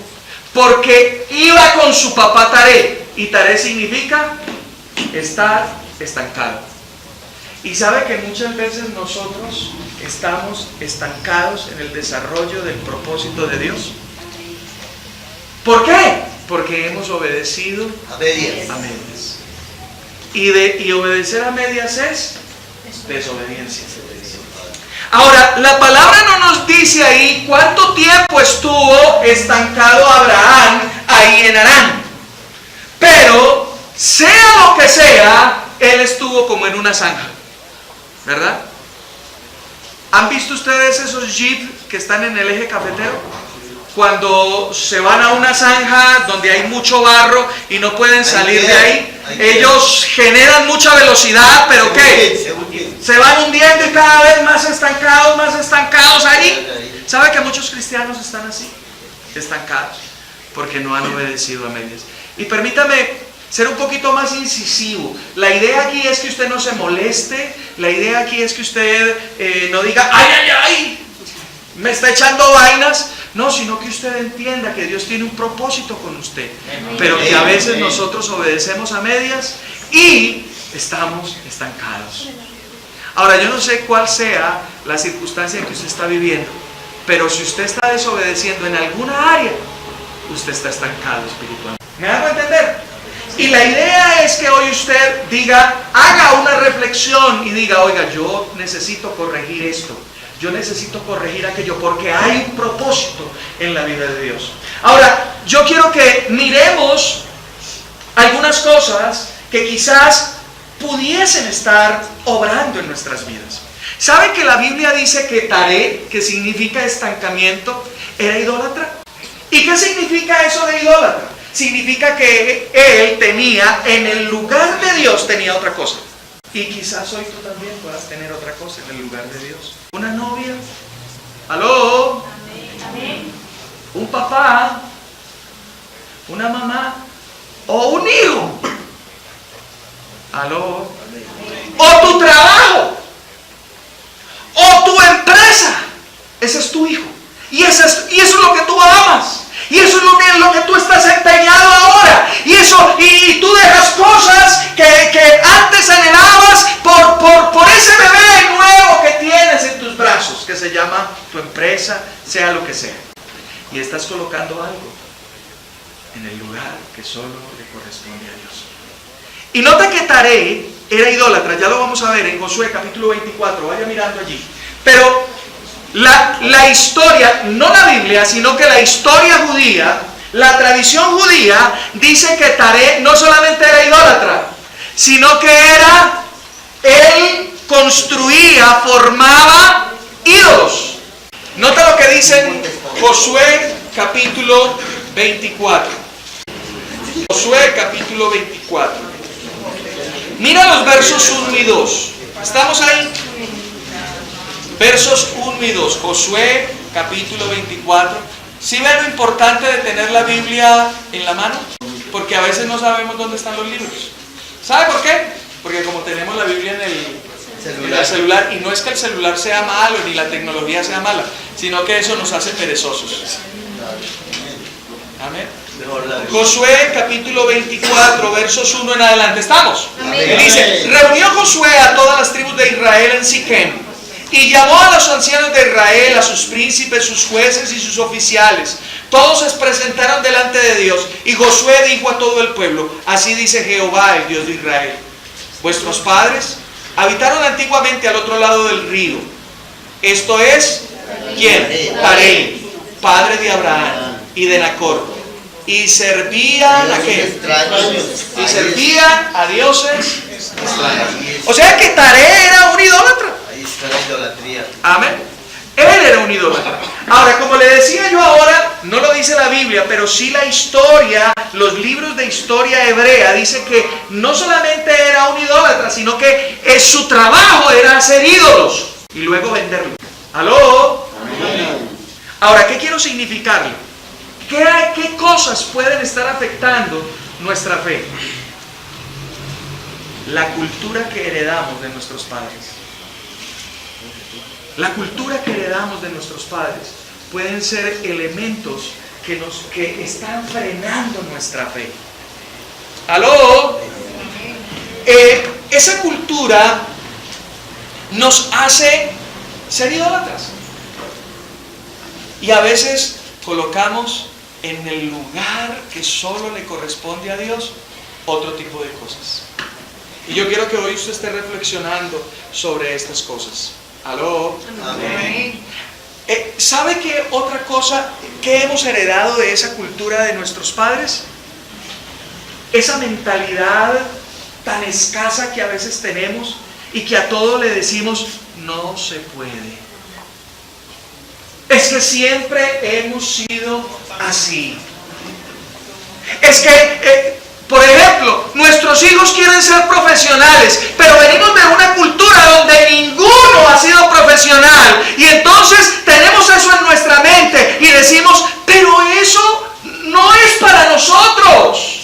Porque iba con su papá Taré. Y Taré significa estar estancado. Y sabe que muchas veces nosotros estamos estancados en el desarrollo del propósito de Dios. ¿Por qué? Porque hemos obedecido A medias. a medias. Y obedecer a medias es desobediencia. Ahora, la palabra no nos dice ahí cuánto tiempo estuvo estancado Abraham ahí en Harán. Pero, sea lo que sea, él estuvo como en una zanja. ¿Verdad? ¿Han visto ustedes esos jeeps que están en el eje cafetero? Cuando se van a una zanja donde hay mucho barro y no pueden salir de ahí, ellos generan mucha velocidad, pero ¿qué? Se van hundiendo y cada vez más estancados ahí. ¿Sabe que muchos cristianos están así? Estancados, porque no han obedecido a medias. Y permítame ser un poquito más incisivo. La idea aquí es que usted no se moleste. La idea aquí es que usted no diga, ¡ay, ay, ay! Me está echando vainas. No, sino que usted entienda que Dios tiene un propósito con usted. Pero que a veces nosotros obedecemos a medias y estamos estancados. Ahora, yo no sé cuál sea la circunstancia que usted está viviendo, pero si usted está desobedeciendo en alguna área, usted está estancado espiritualmente. ¿Me hago entender? Y la idea es que hoy usted diga, haga una reflexión y diga, oiga, yo necesito corregir esto, yo necesito corregir aquello, porque hay un propósito en la vida de Dios. Ahora, yo quiero que miremos algunas cosas que quizás pudiesen estar obrando en nuestras vidas. ¿Saben que la Biblia dice que Taré, que significa estancamiento, era idólatra? ¿Y qué significa eso de idólatra? Significa que él tenía, en el lugar de Dios, tenía otra cosa. Y quizás hoy tú también puedas tener otra cosa en el lugar de Dios. Una novia. ¿Aló? Amén. Un papá. Una mamá. O un hijo. ¿Aló? O tu trabajo. O tu empresa. Ese es tu hijo. Y eso es lo que tú amas. Y eso es lo que tú estás empeñado ahora. Y tú dejas cosas que antes anhelabas por ese bebé nuevo que tienes en tus brazos, que se llama tu empresa, sea lo que sea. Y estás colocando algo en el lugar que solo le corresponde a Dios. Y nota que Taré era idólatra, ya lo vamos a ver en Josué capítulo 24, vaya mirando allí. Pero la historia, no la Biblia, sino que la historia judía, la tradición judía, dice que Taré no solamente era idólatra, sino que él construía, formaba ídolos. Nota lo que dice en Josué capítulo 24. Josué capítulo 24. Mira los versos 1 y 2. ¿Estamos ahí? Versos 1 y 2, Josué capítulo 24. ¿Sí ven lo importante de tener la Biblia en la mano? Porque a veces no sabemos dónde están los libros. ¿Sabe por qué? Porque como tenemos la Biblia en el celular, y no es que el celular sea malo ni la tecnología sea mala, sino que eso nos hace perezosos. Amén. Mejor la vida. Josué capítulo 24, versos 1 en adelante. ¿Estamos? Amén. Dice, reunió Josué a todas las tribus de Israel en Siquem y llamó a los ancianos de Israel, a sus príncipes, sus jueces y sus oficiales. Todos se presentaron delante de Dios y Josué dijo a todo el pueblo, así dice Jehová, el Dios de Israel. Vuestros padres habitaron antiguamente al otro lado del río. Esto es, ¿quién? Taré, padre de Abraham y de Nacor. Y servían a qué? Y servían a dioses extraños. O sea que Taré era un idólatra. Ahí está la idolatría. Amén. Él era un idólatra. Ahora, como le decía yo ahora, no lo dice la Biblia, pero sí la historia, los libros de historia hebrea, dice que no solamente era un idólatra, sino que su trabajo era hacer ídolos y luego venderlos. ¿Aló? Amén. Ahora, ¿qué quiero significarle? ¿Qué cosas pueden estar afectando nuestra fe? La cultura que heredamos de nuestros padres. La cultura que heredamos de nuestros padres pueden ser elementos que están frenando nuestra fe. ¿Aló? Esa cultura nos hace ser idólatras. Y a veces colocamos en el lugar que solo le corresponde a Dios otro tipo de cosas. Y yo quiero que hoy usted esté reflexionando sobre estas cosas. ¿Aló? Amén. ¿Sabe qué otra cosa que hemos heredado de esa cultura de nuestros padres? Esa mentalidad tan escasa que a veces tenemos y que a todo le decimos, no se puede. Es que siempre hemos sido así. Es que, por ejemplo, nuestros hijos quieren ser profesionales, pero venimos de una cultura donde ninguno ha sido profesional. Y entonces tenemos eso en nuestra mente y decimos, pero eso no es para nosotros.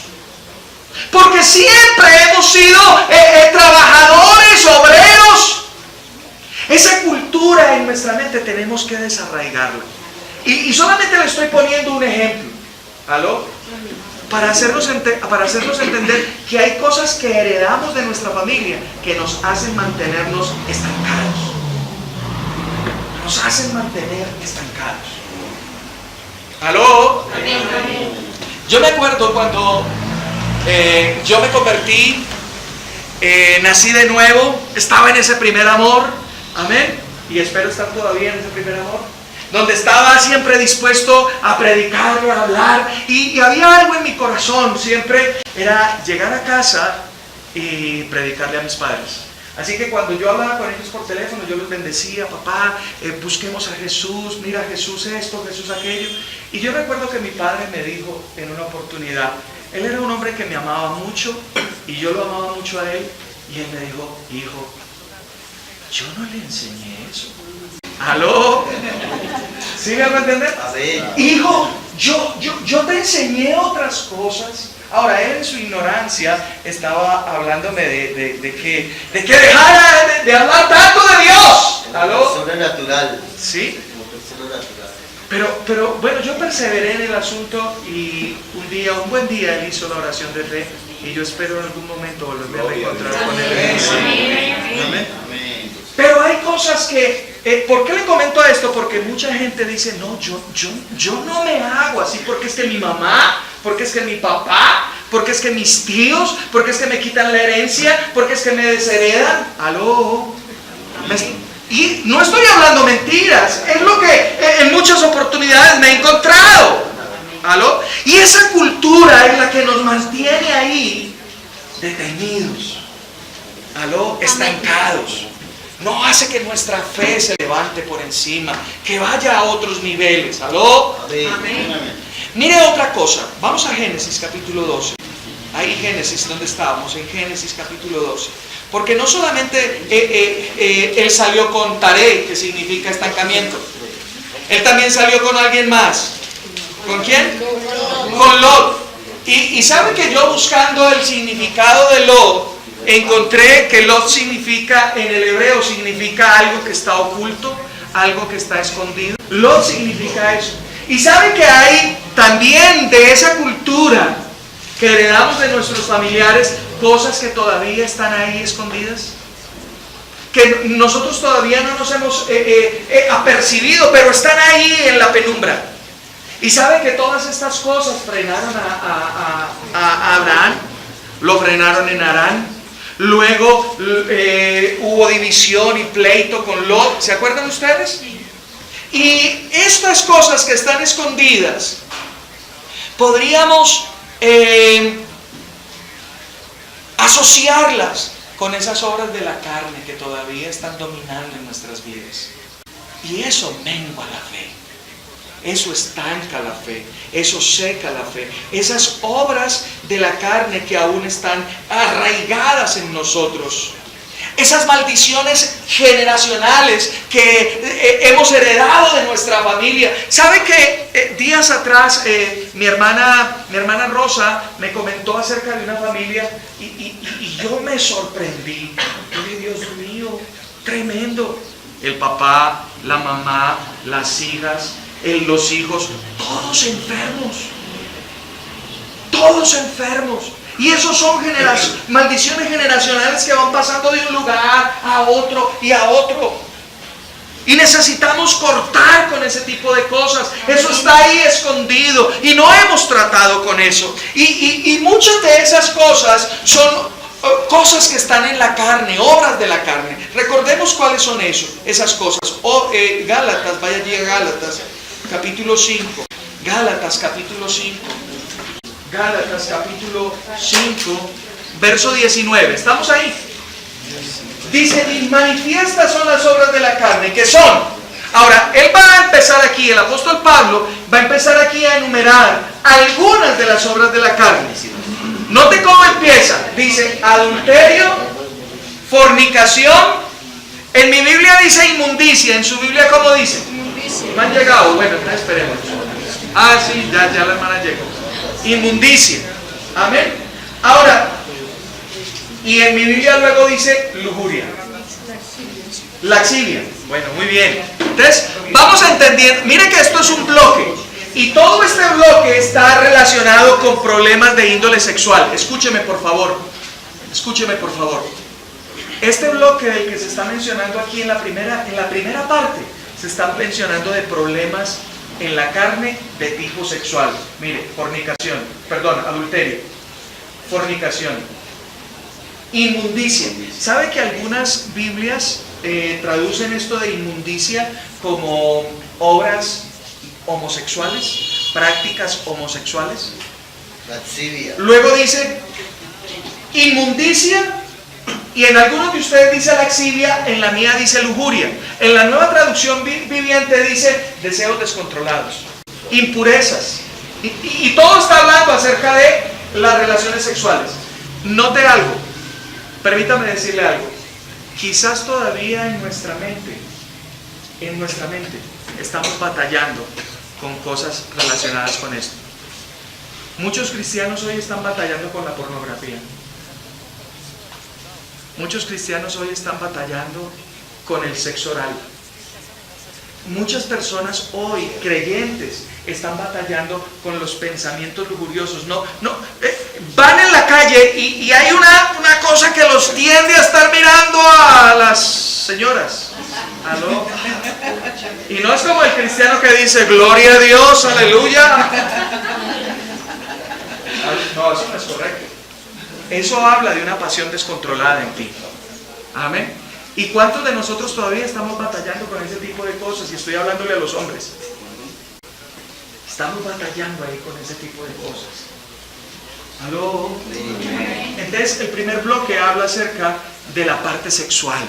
Porque siempre hemos sido trabajadores, obreros. Esa cultura en nuestra mente tenemos que desarraigarla. Y solamente le estoy poniendo un ejemplo. ¿Aló? Para hacernos entender que hay cosas que heredamos de nuestra familia que nos hacen mantenernos estancados. Nos hacen mantener estancados. ¿Aló? Yo me acuerdo cuando yo me convertí, nací de nuevo, estaba en ese primer amor. Amén. Y espero estar todavía en ese primer amor, donde estaba siempre dispuesto a predicar, a hablar, y había algo en mi corazón, siempre era llegar a casa y predicarle a mis padres. Así que cuando yo hablaba con ellos por teléfono, yo los bendecía, papá, busquemos a Jesús, mira Jesús esto, Jesús aquello. Y yo recuerdo que mi padre me dijo en una oportunidad, él era un hombre que me amaba mucho, y yo lo amaba mucho a él, y él me dijo, hijo, yo no le enseñé eso. ¿Aló? ¿Sí me van a entender? Amén. Hijo, yo te enseñé otras cosas. Ahora, él en su ignorancia estaba hablándome de que dejara de hablar tanto de Dios. ¿Aló? Sobrenatural. ¿Sí? Como persona natural. Pero bueno, yo perseveré en el asunto y un buen día él hizo la oración de fe y yo espero en algún momento volverme a reencontrar con él. Amén. Amén. Pero hay cosas que, ¿por qué le comento esto? Porque mucha gente dice, no, yo no me hago así, porque es que mi mamá, porque es que mi papá, porque es que mis tíos, porque es que me quitan la herencia, porque es que me desheredan. ¿Aló? Y no estoy hablando mentiras, es lo que en muchas oportunidades me he encontrado. ¿Aló? Y esa cultura es la que nos mantiene ahí detenidos. ¿Aló? Estancados. No hace que nuestra fe se levante por encima, que vaya a otros niveles. ¿Aló? Amén. Mire otra cosa. Vamos a Génesis capítulo 12. Ahí Génesis, ¿dónde estábamos? En Génesis capítulo 12. Porque no solamente él salió con Taré, que significa estancamiento. Él también salió con alguien más. ¿Con quién? Con Lot. Y saben que yo buscando el significado de Lot, encontré que Lot significa, en el hebreo significa algo que está oculto, algo que está escondido. Lot significa eso. Y saben que hay también de esa cultura que heredamos de nuestros familiares, cosas que todavía están ahí escondidas, que nosotros todavía no nos hemos apercibido, pero están ahí en la penumbra. Y sabe que todas estas cosas frenaron a Abraham, lo frenaron en Harán. Luego hubo división y pleito con Lot, ¿se acuerdan ustedes? Y estas cosas que están escondidas, podríamos asociarlas con esas obras de la carne que todavía están dominando en nuestras vidas. Y eso mengua la fe. Eso estanca la fe, eso seca la fe. Esas obras de la carne que aún están arraigadas en nosotros. Esas maldiciones generacionales que hemos heredado de nuestra familia. ¿Sabe que días atrás mi hermana Rosa me comentó acerca de una familia y yo me sorprendí? Yo dije, Dios mío, tremendo. El papá, la mamá, las hijas, los hijos, todos enfermos. Todos enfermos. Y esos son maldiciones generacionales que van pasando de un lugar a otro y a otro. Y necesitamos cortar con ese tipo de cosas. Eso está ahí escondido y no hemos tratado con eso. Y muchas de esas cosas son cosas que están en la carne, obras de la carne. Recordemos cuáles son esas cosas. Gálatas, vaya allí a Gálatas, capítulo 5. Gálatas, capítulo 5. Gálatas capítulo 5, verso 19. ¿Estamos ahí? Dice, y manifiestas son las obras de la carne, que son. Ahora, él va a empezar aquí, el apóstol Pablo va a empezar aquí a enumerar algunas de las obras de la carne. Note cómo empieza. Dice, adulterio, fornicación. En mi Biblia dice inmundicia. En su Biblia, ¿cómo dice? Inmundicia. No han llegado. Bueno, entonces esperemos. Ah, sí, ya la hermana llegó. Inmundicia. Amén. Ahora, y en mi Biblia luego dice lujuria. Laxivia. Bueno, muy bien. Entonces, vamos a entender. Mire que esto es un bloque. Y todo este bloque está relacionado con problemas de índole sexual. Escúcheme, por favor. Escúcheme, por favor. Este bloque del que se está mencionando aquí en la primera parte, se está mencionando de problemas en la carne de tipo sexual. Mire, adulterio, fornicación, inmundicia. ¿Sabe que algunas Biblias traducen esto de inmundicia como obras homosexuales, prácticas homosexuales? Lascivia. Luego dice inmundicia, y en algunos de ustedes dice laxivia, en la mía dice lujuria. En la Nueva Traducción Viviente dice deseos descontrolados, impurezas. Y todo está hablando acerca de las relaciones sexuales. Note algo, permítame decirle algo. Quizás todavía en nuestra mente estamos batallando con cosas relacionadas con esto. Muchos cristianos hoy están batallando con la pornografía. Muchos cristianos hoy están batallando con el sexo oral. Muchas personas hoy, creyentes, están batallando con los pensamientos lujuriosos. Van en la calle y hay una cosa que los tiende a estar mirando a las señoras. ¿Aló? Y no es como el cristiano que dice, gloria a Dios, aleluya. No, eso no es correcto. Eso habla de una pasión descontrolada en ti. Amén. ¿Y cuántos de nosotros todavía estamos batallando con ese tipo de cosas? Y estoy hablándole a los hombres. Estamos batallando ahí con ese tipo de cosas. ¿Aló? Entonces, el primer bloque habla acerca de la parte sexual.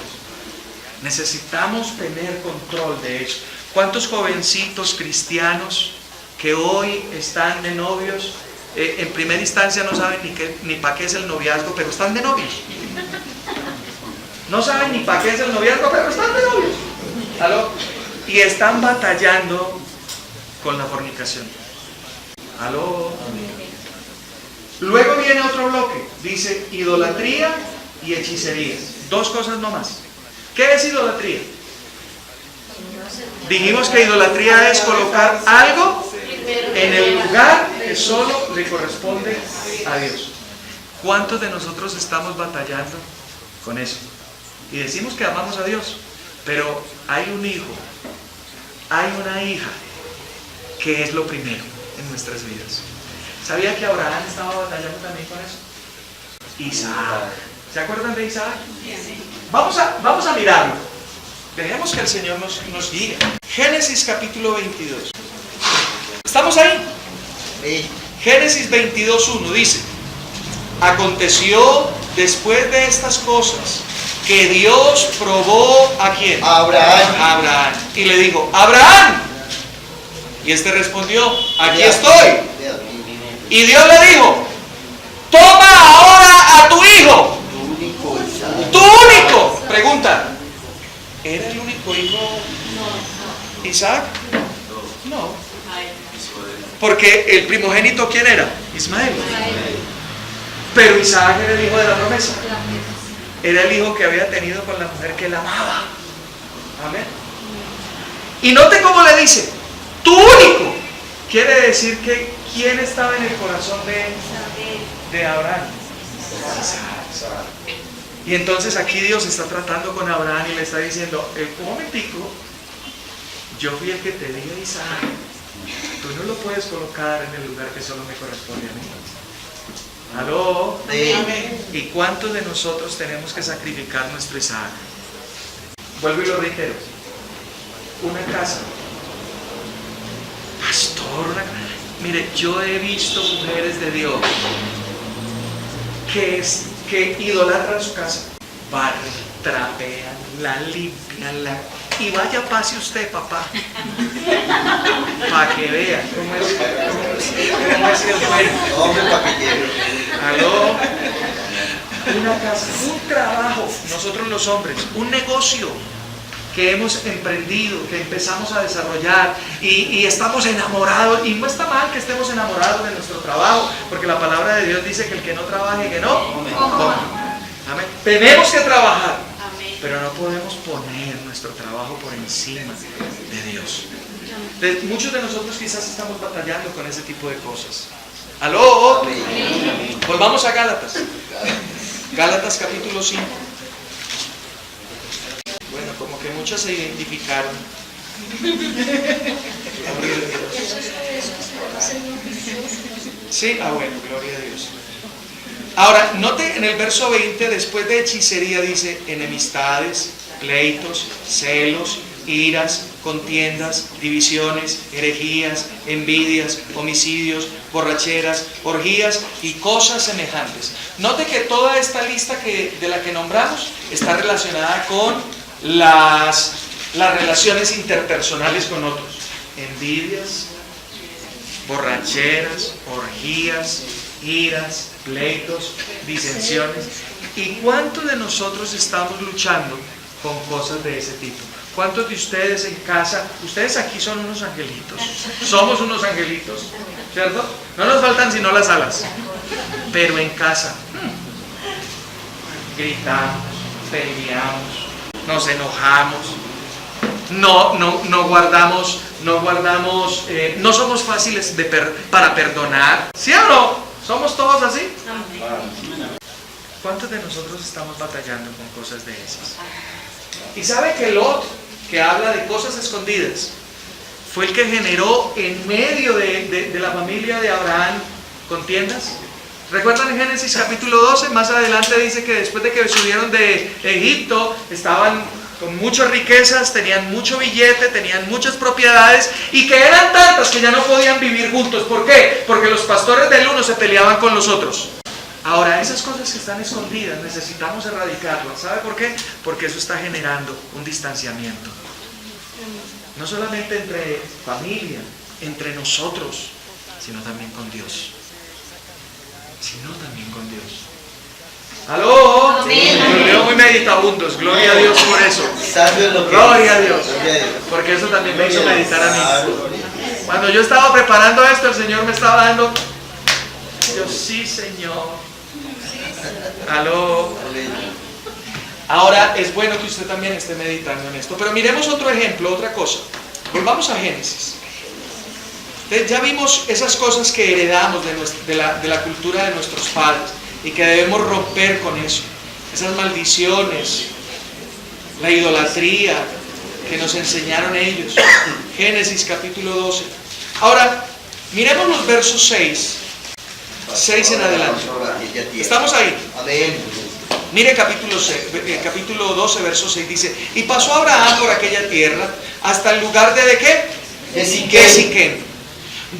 Necesitamos tener control de eso. ¿Cuántos jovencitos cristianos que hoy están de novios, en primera instancia no saben ni para qué es el noviazgo, pero están de novios? No saben ni para qué es el noviazgo, pero están de novios. ¿Aló? Y están batallando con la fornicación. ¿Aló? Luego viene otro bloque. Dice idolatría y hechicería. Dos cosas nomás. ¿Qué es idolatría? Dijimos que idolatría es colocar algo en el lugar que solo le corresponde a Dios. ¿Cuántos de nosotros estamos batallando con eso? Y decimos que amamos a Dios, pero hay un hijo, hay una hija que es lo primero en nuestras vidas. ¿Sabía que Abraham estaba batallando también con eso? Isaac. ¿Se acuerdan de Isaac? Vamos a mirarlo. Dejemos que el Señor nos guíe. Génesis capítulo 22. ¿Estamos ahí? Sí. Génesis 22:1 dice: aconteció después de estas cosas que Dios probó ¿a quién? A Abraham. A Abraham. Y le dijo: Abraham. Y este respondió: aquí estoy. Y Dios le dijo: toma ahora a tu hijo, Tu único Isaac. tu único. Pregunta: ¿era el único hijo Isaac? No. Porque el primogénito, ¿quién era? Ismael. Pero Isaac era el hijo de la promesa. Era el hijo que había tenido con la mujer que él amaba. Amén. Y note cómo le dice: tu único. Quiere decir que ¿quién estaba en el corazón de Abraham? Isaac. Y entonces aquí Dios está tratando con Abraham y le está diciendo: un momentico, yo fui el que te di a Isaac. Tú no lo puedes colocar en el lugar que solo me corresponde a mí. ¿Aló? Sí. ¿Y cuántos de nosotros tenemos que sacrificar nuestro Isaac? Vuelvo y lo reitero. Una casa. Pastor, mire, yo he visto mujeres de Dios que idolatran su casa. Barren, trapean, la limpian, y vaya pase usted, papá, para que vea cómo es el bueno. Hombre paquillero. ¿Aló? Una casa, un trabajo, nosotros los hombres, un negocio que hemos emprendido, que empezamos a desarrollar y estamos enamorados. Y no está mal que estemos enamorados de nuestro trabajo, porque la palabra de Dios dice que el que no trabaje, que no coma. Amén. Tenemos que trabajar, pero no podemos poner nuestro trabajo por encima de Dios. Muchos de nosotros quizás estamos batallando con ese tipo de cosas. ¿Aló? Volvamos a Gálatas. Gálatas capítulo 5. Bueno, como que muchos se identificaron. Sí, bueno, gloria a Dios. Ahora, note en el verso 20, después de hechicería dice: enemistades, pleitos, celos, iras, contiendas, divisiones, herejías, envidias, homicidios, borracheras, orgías y cosas semejantes. Note que toda esta lista de la que nombramos está relacionada con las relaciones interpersonales con otros. Envidias, borracheras, orgías, iras, pleitos, disensiones. ¿Y cuántos de nosotros estamos luchando con cosas de ese tipo? ¿Cuántos de ustedes en casa, ustedes aquí son unos angelitos? Somos unos angelitos, ¿cierto? No nos faltan sino las alas. Pero en casa gritamos, peleamos, nos enojamos, no guardamos, no somos fáciles para perdonar. ¿Sí o no? ¿Somos todos así? ¿Cuántos de nosotros estamos batallando con cosas de esas? Y sabe que Lot, que habla de cosas escondidas, fue el que generó en medio de la familia de Abraham contiendas. ¿Recuerdan en Génesis capítulo 12? Más adelante dice que después de que subieron de Egipto, estaban con muchas riquezas, tenían mucho billete, tenían muchas propiedades, y que eran tantas que ya no podían vivir juntos. ¿Por qué? Porque los pastores del uno se peleaban con los otros. Ahora, esas cosas que están escondidas necesitamos erradicarlas. ¿Sabe por qué? Porque eso está generando un distanciamiento. No solamente entre familia, entre nosotros, sino también con Dios. ¿Aló? Amén. Los veo muy meditabundos. Gloria a Dios por eso. Gloria Gloria a Dios. Porque eso también me hizo meditar a mí. Cuando yo estaba preparando esto, el Señor me estaba dando. Yo, sí, Señor. Aló. Ahora es bueno que usted también esté meditando en esto. Pero miremos otro ejemplo, otra cosa. Volvamos a Génesis. Entonces ya vimos esas cosas que heredamos de la cultura de nuestros padres y que debemos romper con eso. Esas maldiciones, la idolatría que nos enseñaron ellos. Génesis capítulo 12. Ahora, miremos los versos 6 en adelante. ¿Estamos ahí? Amén. Mire capítulo 12, verso 6 dice: y pasó Abraham por aquella tierra hasta el lugar de qué? De Siquem,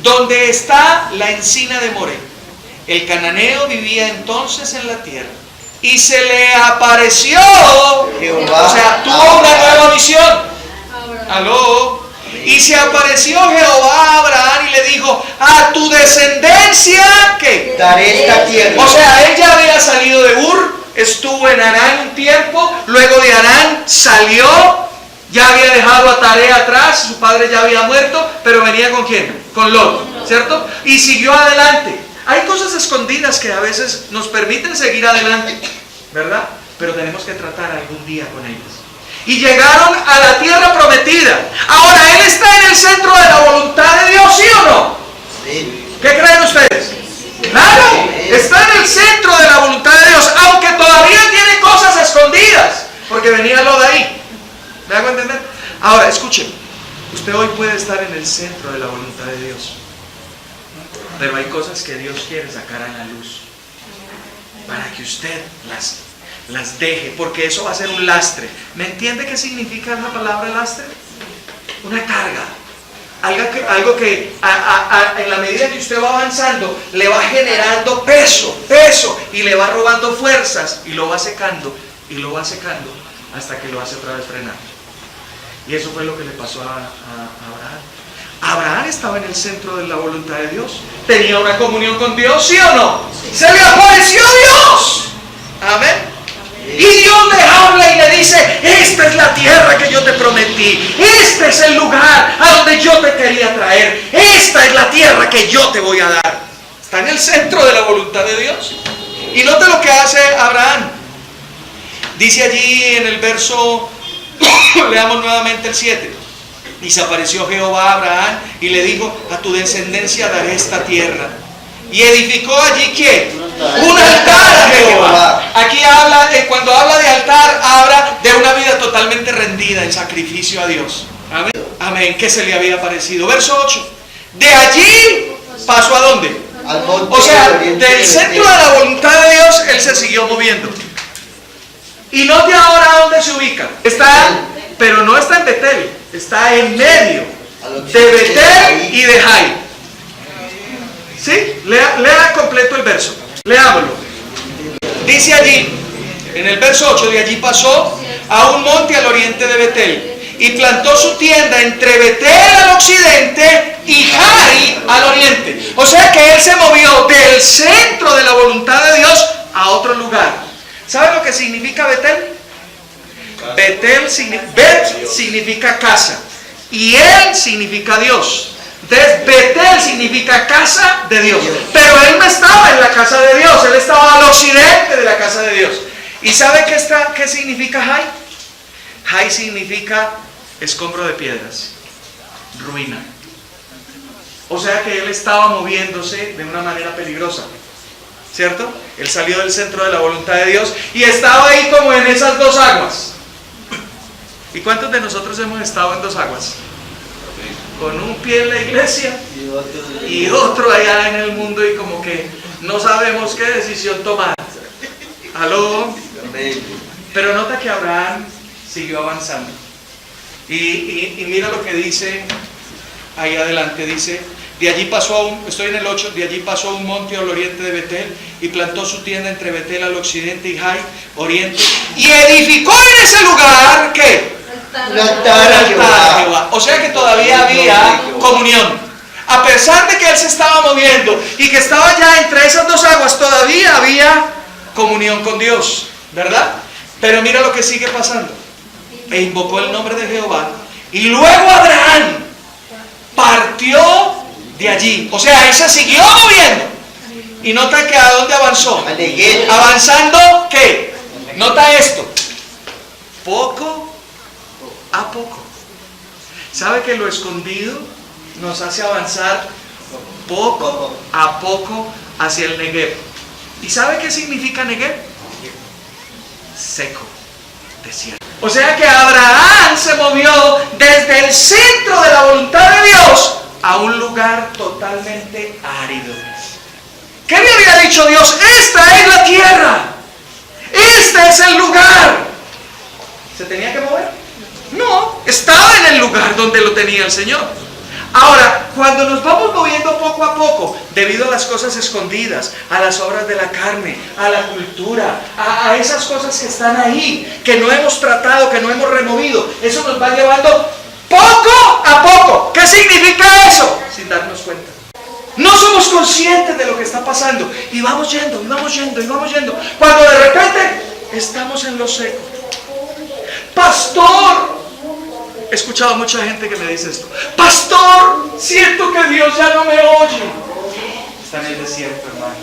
donde está la encina de Moré. El cananeo vivía entonces en la tierra y se le apareció Jehová. O sea, tuvo una nueva visión. Aló. Y se apareció Jehová a Abraham y le dijo: a tu descendencia, ¿qué? Daré esta tierra. O sea, él ya había salido de Ur, estuvo en Harán un tiempo, luego de Harán salió, ya había dejado a Taré atrás, su padre ya había muerto, pero venía ¿con quién? Con Lot, ¿cierto? Y siguió adelante. Hay cosas escondidas que a veces nos permiten seguir adelante, ¿verdad? Pero tenemos que tratar algún día con ellas. Y llegaron a la tierra prometida. Ahora, ¿él está en el centro de la voluntad de Dios, sí o no? Sí. ¿Qué creen ustedes? Claro, está en el centro de la voluntad de Dios, aunque todavía tiene cosas escondidas, porque venía lo de ahí. ¿Me hago entender? Ahora, escuchen, usted hoy puede estar en el centro de la voluntad de Dios, pero hay cosas que Dios quiere sacar a la luz, para que usted las deje, porque eso va a ser un lastre. ¿Me entiende qué significa la palabra lastre? Una carga. Algo que en la medida que usted va avanzando le va generando peso, y le va robando fuerzas y lo va secando hasta que lo hace otra vez frenar. Y eso fue lo que le pasó a Abraham. Abraham estaba en el centro de la voluntad de Dios, tenía una comunión con Dios, ¿sí o no? Se le apareció Dios. Amén. Y Dios le habla y le dice: esta es la tierra que yo te prometí, este es el lugar a donde yo te quería traer, esta es la tierra que yo te voy a dar. Está en el centro de la voluntad de Dios. Y note lo que hace Abraham. Dice allí en el verso, leamos nuevamente el 7. Y se apareció Jehová a Abraham y le dijo: a tu descendencia daré esta tierra. Y edificó allí ¿qué? Un altar a Jehová. Aquí habla, cuando habla de altar, habla de una vida totalmente rendida en sacrificio a Dios. Amén. Amén. ¿Qué se le había parecido? Verso 8. De allí pasó ¿a dónde? Al monte. O sea, del centro de la voluntad de Dios, él se siguió moviendo. Y note ahora dónde se ubica. Está, pero no está en Betel, está en medio de Betel y de Jai. ¿Sí? Lea completo el verso. Leámoslo. Dice allí, en el verso 8, de allí pasó a un monte al oriente de Betel y plantó su tienda entre Betel al occidente y Jai al oriente. O sea que él se movió del centro de la voluntad de Dios a otro lugar. ¿Sabe lo que significa Betel? Bet significa casa y él significa Dios. Entonces Betel significa casa de Dios. Pero él no estaba en la casa de Dios, él estaba al occidente de la casa de Dios. ¿Y sabe qué significa Jai? Jai significa escombro de piedras, ruina. O sea que él estaba moviéndose de una manera peligrosa, ¿cierto? Él salió del centro de la voluntad de Dios y estaba ahí como en esas dos aguas. ¿Y cuántos de nosotros hemos estado en dos aguas? Con un pie en la iglesia y otro allá en el mundo, y como que no sabemos qué decisión tomar. ¿Aló? Pero nota que Abraham siguió avanzando. Y mira lo que dice ahí adelante. Dice: de allí pasó estoy en el 8, de allí pasó a un monte al oriente de Betel y plantó su tienda entre Betel al occidente y Jai oriente, y edificó en ese lugar ¿qué? Un altar a Jehová. O sea que todavía había comunión. A pesar de que él se estaba moviendo y que estaba ya entre esas dos aguas, todavía había comunión con Dios, ¿verdad? Pero mira lo que sigue pasando. E invocó el nombre de Jehová. Y luego Abraham partió de allí. O sea, él se siguió moviendo. Y nota que ¿a dónde avanzó? Avanzando, ¿qué? Nota esto. Poco a poco. ¿Sabe que lo escondido nos hace avanzar poco a poco hacia el Negev. ¿Y sabe qué significa Negev? Seco, desierto. O sea que Abraham se movió desde el centro de la voluntad de Dios a un lugar totalmente árido. ¿Qué le había dicho Dios? Esta es la tierra, este es el lugar. ¿Se tenía que mover? No, estaba en el lugar donde lo tenía el Señor. Ahora, cuando nos vamos moviendo poco a poco, debido a las cosas escondidas, a las obras de la carne, a la cultura, a esas cosas que están ahí, que no hemos tratado, que no hemos removido, eso nos va llevando poco a poco. ¿Qué significa eso? Sin darnos cuenta. No somos conscientes de lo que está pasando y vamos yendo, y vamos yendo, y vamos yendo. Cuando de repente estamos en lo seco. Pastor, he escuchado a mucha gente que me dice esto. Pastor, siento que Dios ya no me oye. Está en el desierto, hermano.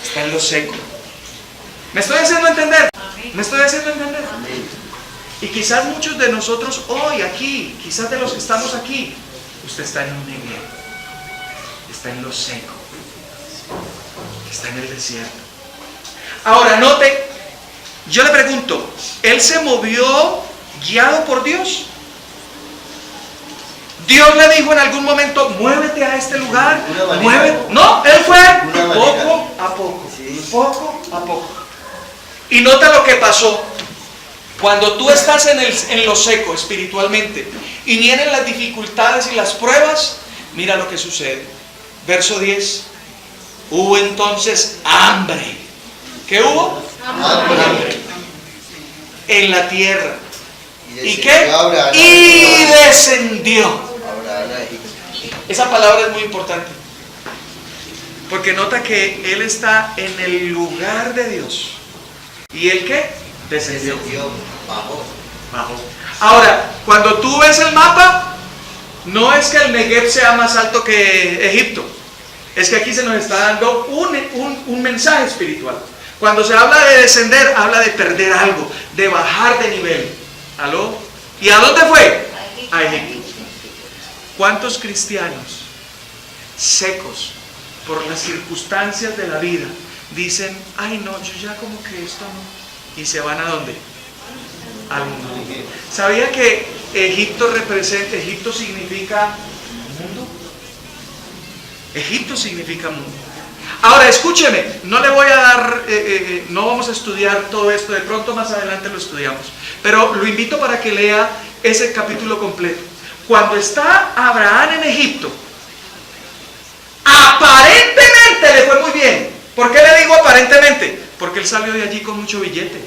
Está en lo seco. ¿Me estoy haciendo entender? ¿Me estoy haciendo entender? Y quizás muchos de nosotros hoy aquí, quizás de los que estamos aquí, usted está en un Negev. Está en lo seco. Está en el desierto. Ahora, note, yo le pregunto, ¿él se movió guiado por Dios? Dios le dijo en algún momento, muévete a este lugar, muévete. No, él fue poco a poco, poco a poco. Y nota lo que pasó. Cuando tú estás en lo seco espiritualmente y vienen las dificultades y las pruebas, mira lo que sucede. Verso 10. Hubo entonces hambre. ¿Qué hubo? Hambre. En la tierra. ¿Y qué? Y descendió. Esa palabra es muy importante. Porque nota que él está en el lugar de Dios. ¿Y él qué? Descendió. Bajó. Ahora, cuando tú ves el mapa, no es que el Negev sea más alto que Egipto. Es que aquí se nos está dando un mensaje espiritual. Cuando se habla de descender, habla de perder algo, de bajar de nivel. ¿Aló? ¿Y a dónde fue? A Egipto. ¿Cuántos cristianos secos por las circunstancias de la vida dicen, ay no, yo ya como que esto no? ¿Y se van a dónde? Al mundo. ¿Sabía que Egipto significa mundo? Egipto significa mundo. Ahora escúcheme, no le voy a dar, no vamos a estudiar todo esto, de pronto más adelante lo estudiamos, pero lo invito para que lea ese capítulo completo. Cuando está Abraham en Egipto, aparentemente le fue muy bien. ¿Por qué le digo aparentemente? Porque él salió de allí con mucho billete.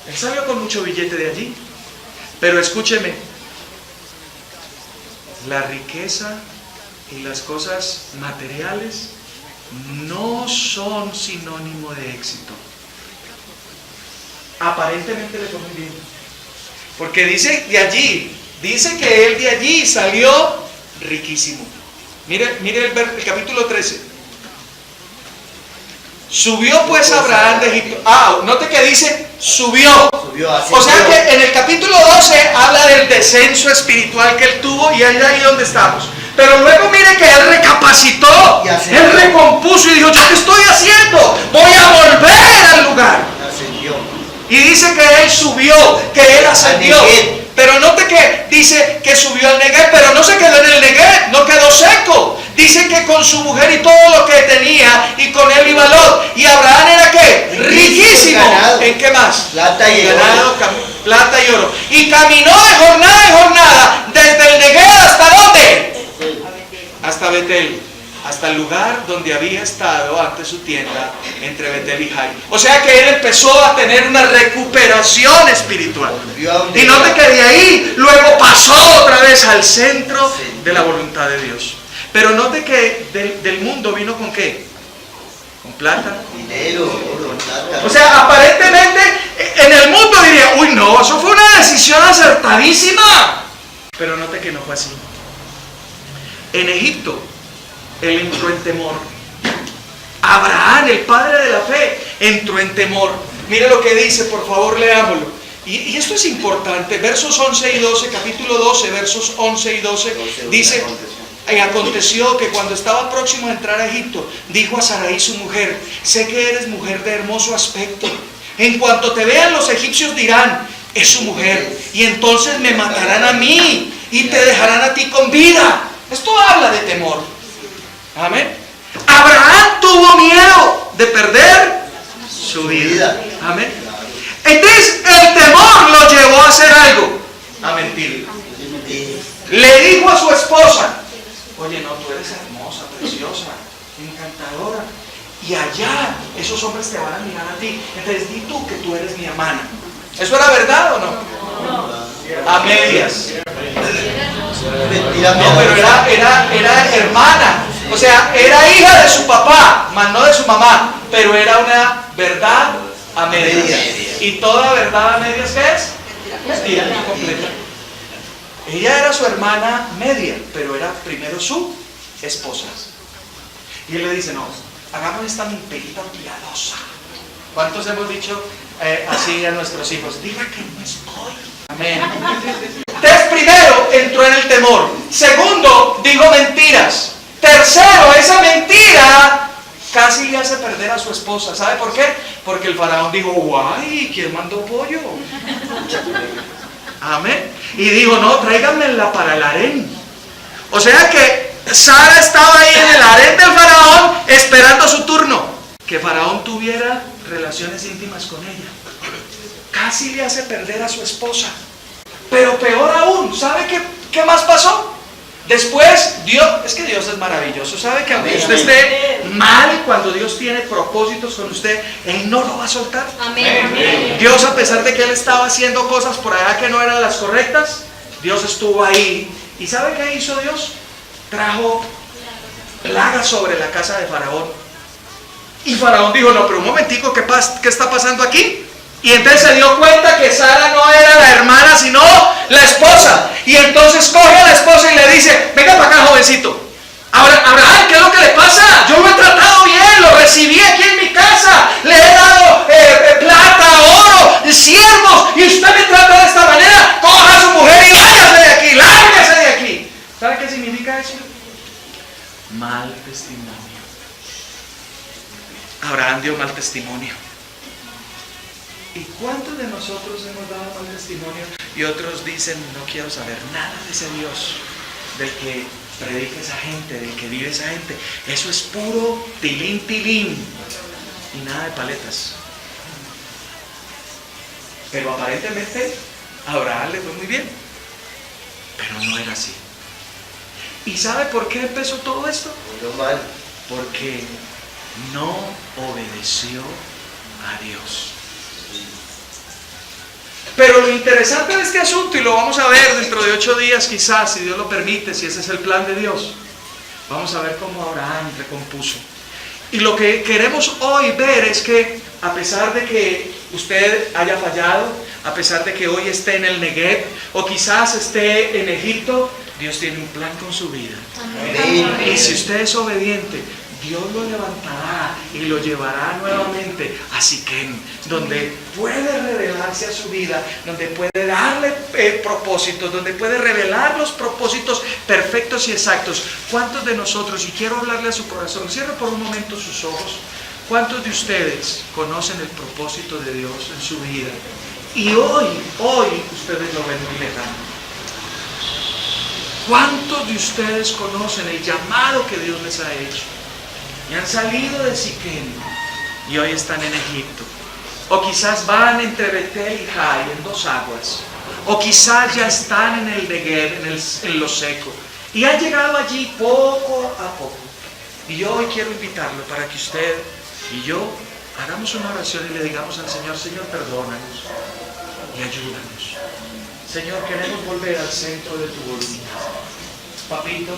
Él salió con mucho billete de allí. Pero escúcheme, la riqueza y las cosas materiales no son sinónimo de éxito. Aparentemente le fue muy bien. Porque dice de allí, dice que él de allí salió riquísimo. Mire el capítulo 13. Subió pues Abraham de Egipto. Note que dice subió. O sea que en el capítulo 12 habla del descenso espiritual que él tuvo y es ahí donde estamos. Pero luego mire que él recapacitó, él recompuso y dijo, ¿yo qué estoy haciendo? Voy a volver al lugar. Y dice que él subió, que él ascendió. Pero note que dice que subió al Negev, pero no se quedó en el Negev, no quedó seco. Dice que con su mujer y todo lo que tenía, y con él iba Lot. ¿Y Abraham era qué? Riquísimo. ¿En qué más? Plata y oro. Plata y oro. Y caminó de jornada en jornada, desde el Negev hasta ¿dónde? Hasta Betel. Hasta el lugar donde había estado antes su tienda, entre Betel y Jai. O sea que él empezó a tener una recuperación espiritual. Y note que de ahí luego pasó otra vez al centro de la voluntad de Dios. Pero note que del mundo vino ¿con qué? Con plata. Dinero, plata. O sea, aparentemente en el mundo diría, uy no, eso fue una decisión acertadísima. Pero note que no fue así. En Egipto, él entró en temor. Abraham, el padre de la fe, entró en temor. Mire lo que dice, por favor leámoslo. Y esto es importante, versos 11 y 12, capítulo 12, versos 11 y 12, dice: y aconteció que cuando estaba próximo a entrar a Egipto, dijo a Sarai su mujer: sé que eres mujer de hermoso aspecto. En cuanto te vean los egipcios dirán: es su mujer. Y entonces me matarán a mí y te dejarán a ti con vida. Esto habla de temor. Amén. Abraham tuvo miedo de perder su vida. Amén. Entonces el temor lo llevó a hacer algo: a mentir. Le dijo a su esposa: oye, no, tú eres hermosa, preciosa, encantadora, y allá esos hombres te van a mirar a ti, entonces di tú que tú eres mi hermana. ¿Eso era verdad o no? A medias. No, pero era hermana, o sea, era hija de su papá, más no de su mamá, pero era una verdad a medias. ¿Y toda verdad a medias qué es? Mentira completa. Ella era su hermana media, pero era primero su esposa. Y él le dice: no, hagamos esta mentirita piadosa. ¿Cuántos hemos dicho así a nuestros hijos? Diga que no estoy. Amén. Entonces, primero entró en el temor. Segundo, dijo mentiras. Tercero, esa mentira casi le hace perder a su esposa. ¿Sabe por qué? Porque el faraón dijo: guay, ¿quién mandó pollo? Amén. Y dijo: no, tráiganmela para el harén. O sea que Sara estaba ahí en el harén del faraón esperando su turno. Que faraón tuviera relaciones íntimas con ella. Casi le hace perder a su esposa. Pero peor aún, ¿sabe qué más pasó? Después, Dios, es que Dios es maravilloso. ¿Sabe que aunque usted esté mal, cuando Dios tiene propósitos con usted, Él no lo va a soltar? Amén. Dios, a pesar de que Él estaba haciendo cosas por allá que no eran las correctas, Dios estuvo ahí. ¿Y sabe qué hizo Dios? Trajo plagas sobre la casa de Faraón. Y Faraón dijo: no, pero un momentico, ¿qué está pasando aquí? Y entonces se dio cuenta que Sara no era la hermana, sino la esposa. Y entonces coge a la esposa y le dice: venga para acá, jovencito. Abraham, ¿qué es lo que le pasa? Yo lo he tratado bien, lo recibí aquí en mi casa, le he dado plata, oro, siervos, y usted me trata de esta manera. Coja a su mujer y váyase de aquí, lárguese de aquí. ¿Sabe qué significa eso? Mal testimonio. Abraham dio mal testimonio. ¿Y cuántos de nosotros hemos dado mal testimonio? Y otros dicen: no quiero saber nada de ese Dios del que predica esa gente, del que vive esa gente. Eso es puro tilín, tilín, y nada de paletas. Pero aparentemente a Abraham le fue muy bien, pero no era así. ¿Y sabe por qué empezó todo esto? Porque no obedeció a Dios. Pero lo interesante de este asunto, y lo vamos a ver dentro de 8 días quizás, si Dios lo permite, si ese es el plan de Dios, vamos a ver cómo Abraham recompuso. Y lo que queremos hoy ver es que a pesar de que usted haya fallado, a pesar de que hoy esté en el Negev, o quizás esté en Egipto, Dios tiene un plan con su vida. Amén. Y si usted es obediente, Dios lo levantará y lo llevará nuevamente a Siquem, donde puede revelarse a su vida, donde puede darle propósitos, donde puede revelar los propósitos perfectos y exactos. ¿Cuántos de nosotros, y quiero hablarle a su corazón, cierre por un momento sus ojos, cuántos de ustedes conocen el propósito de Dios en su vida? Y hoy ustedes lo ven muy lejano. ¿Cuántos de ustedes conocen el llamado que Dios les ha hecho? Y han salido de Siquem y hoy están en Egipto. O quizás van entre Betel y Jai, en 2 aguas. O quizás ya están en el Negev, en lo seco. Y han llegado allí poco a poco. Y yo hoy quiero invitarlo para que usted y yo hagamos una oración y le digamos al Señor: Señor, perdónanos y ayúdanos. Señor, queremos volver al centro de tu voluntad. Papito,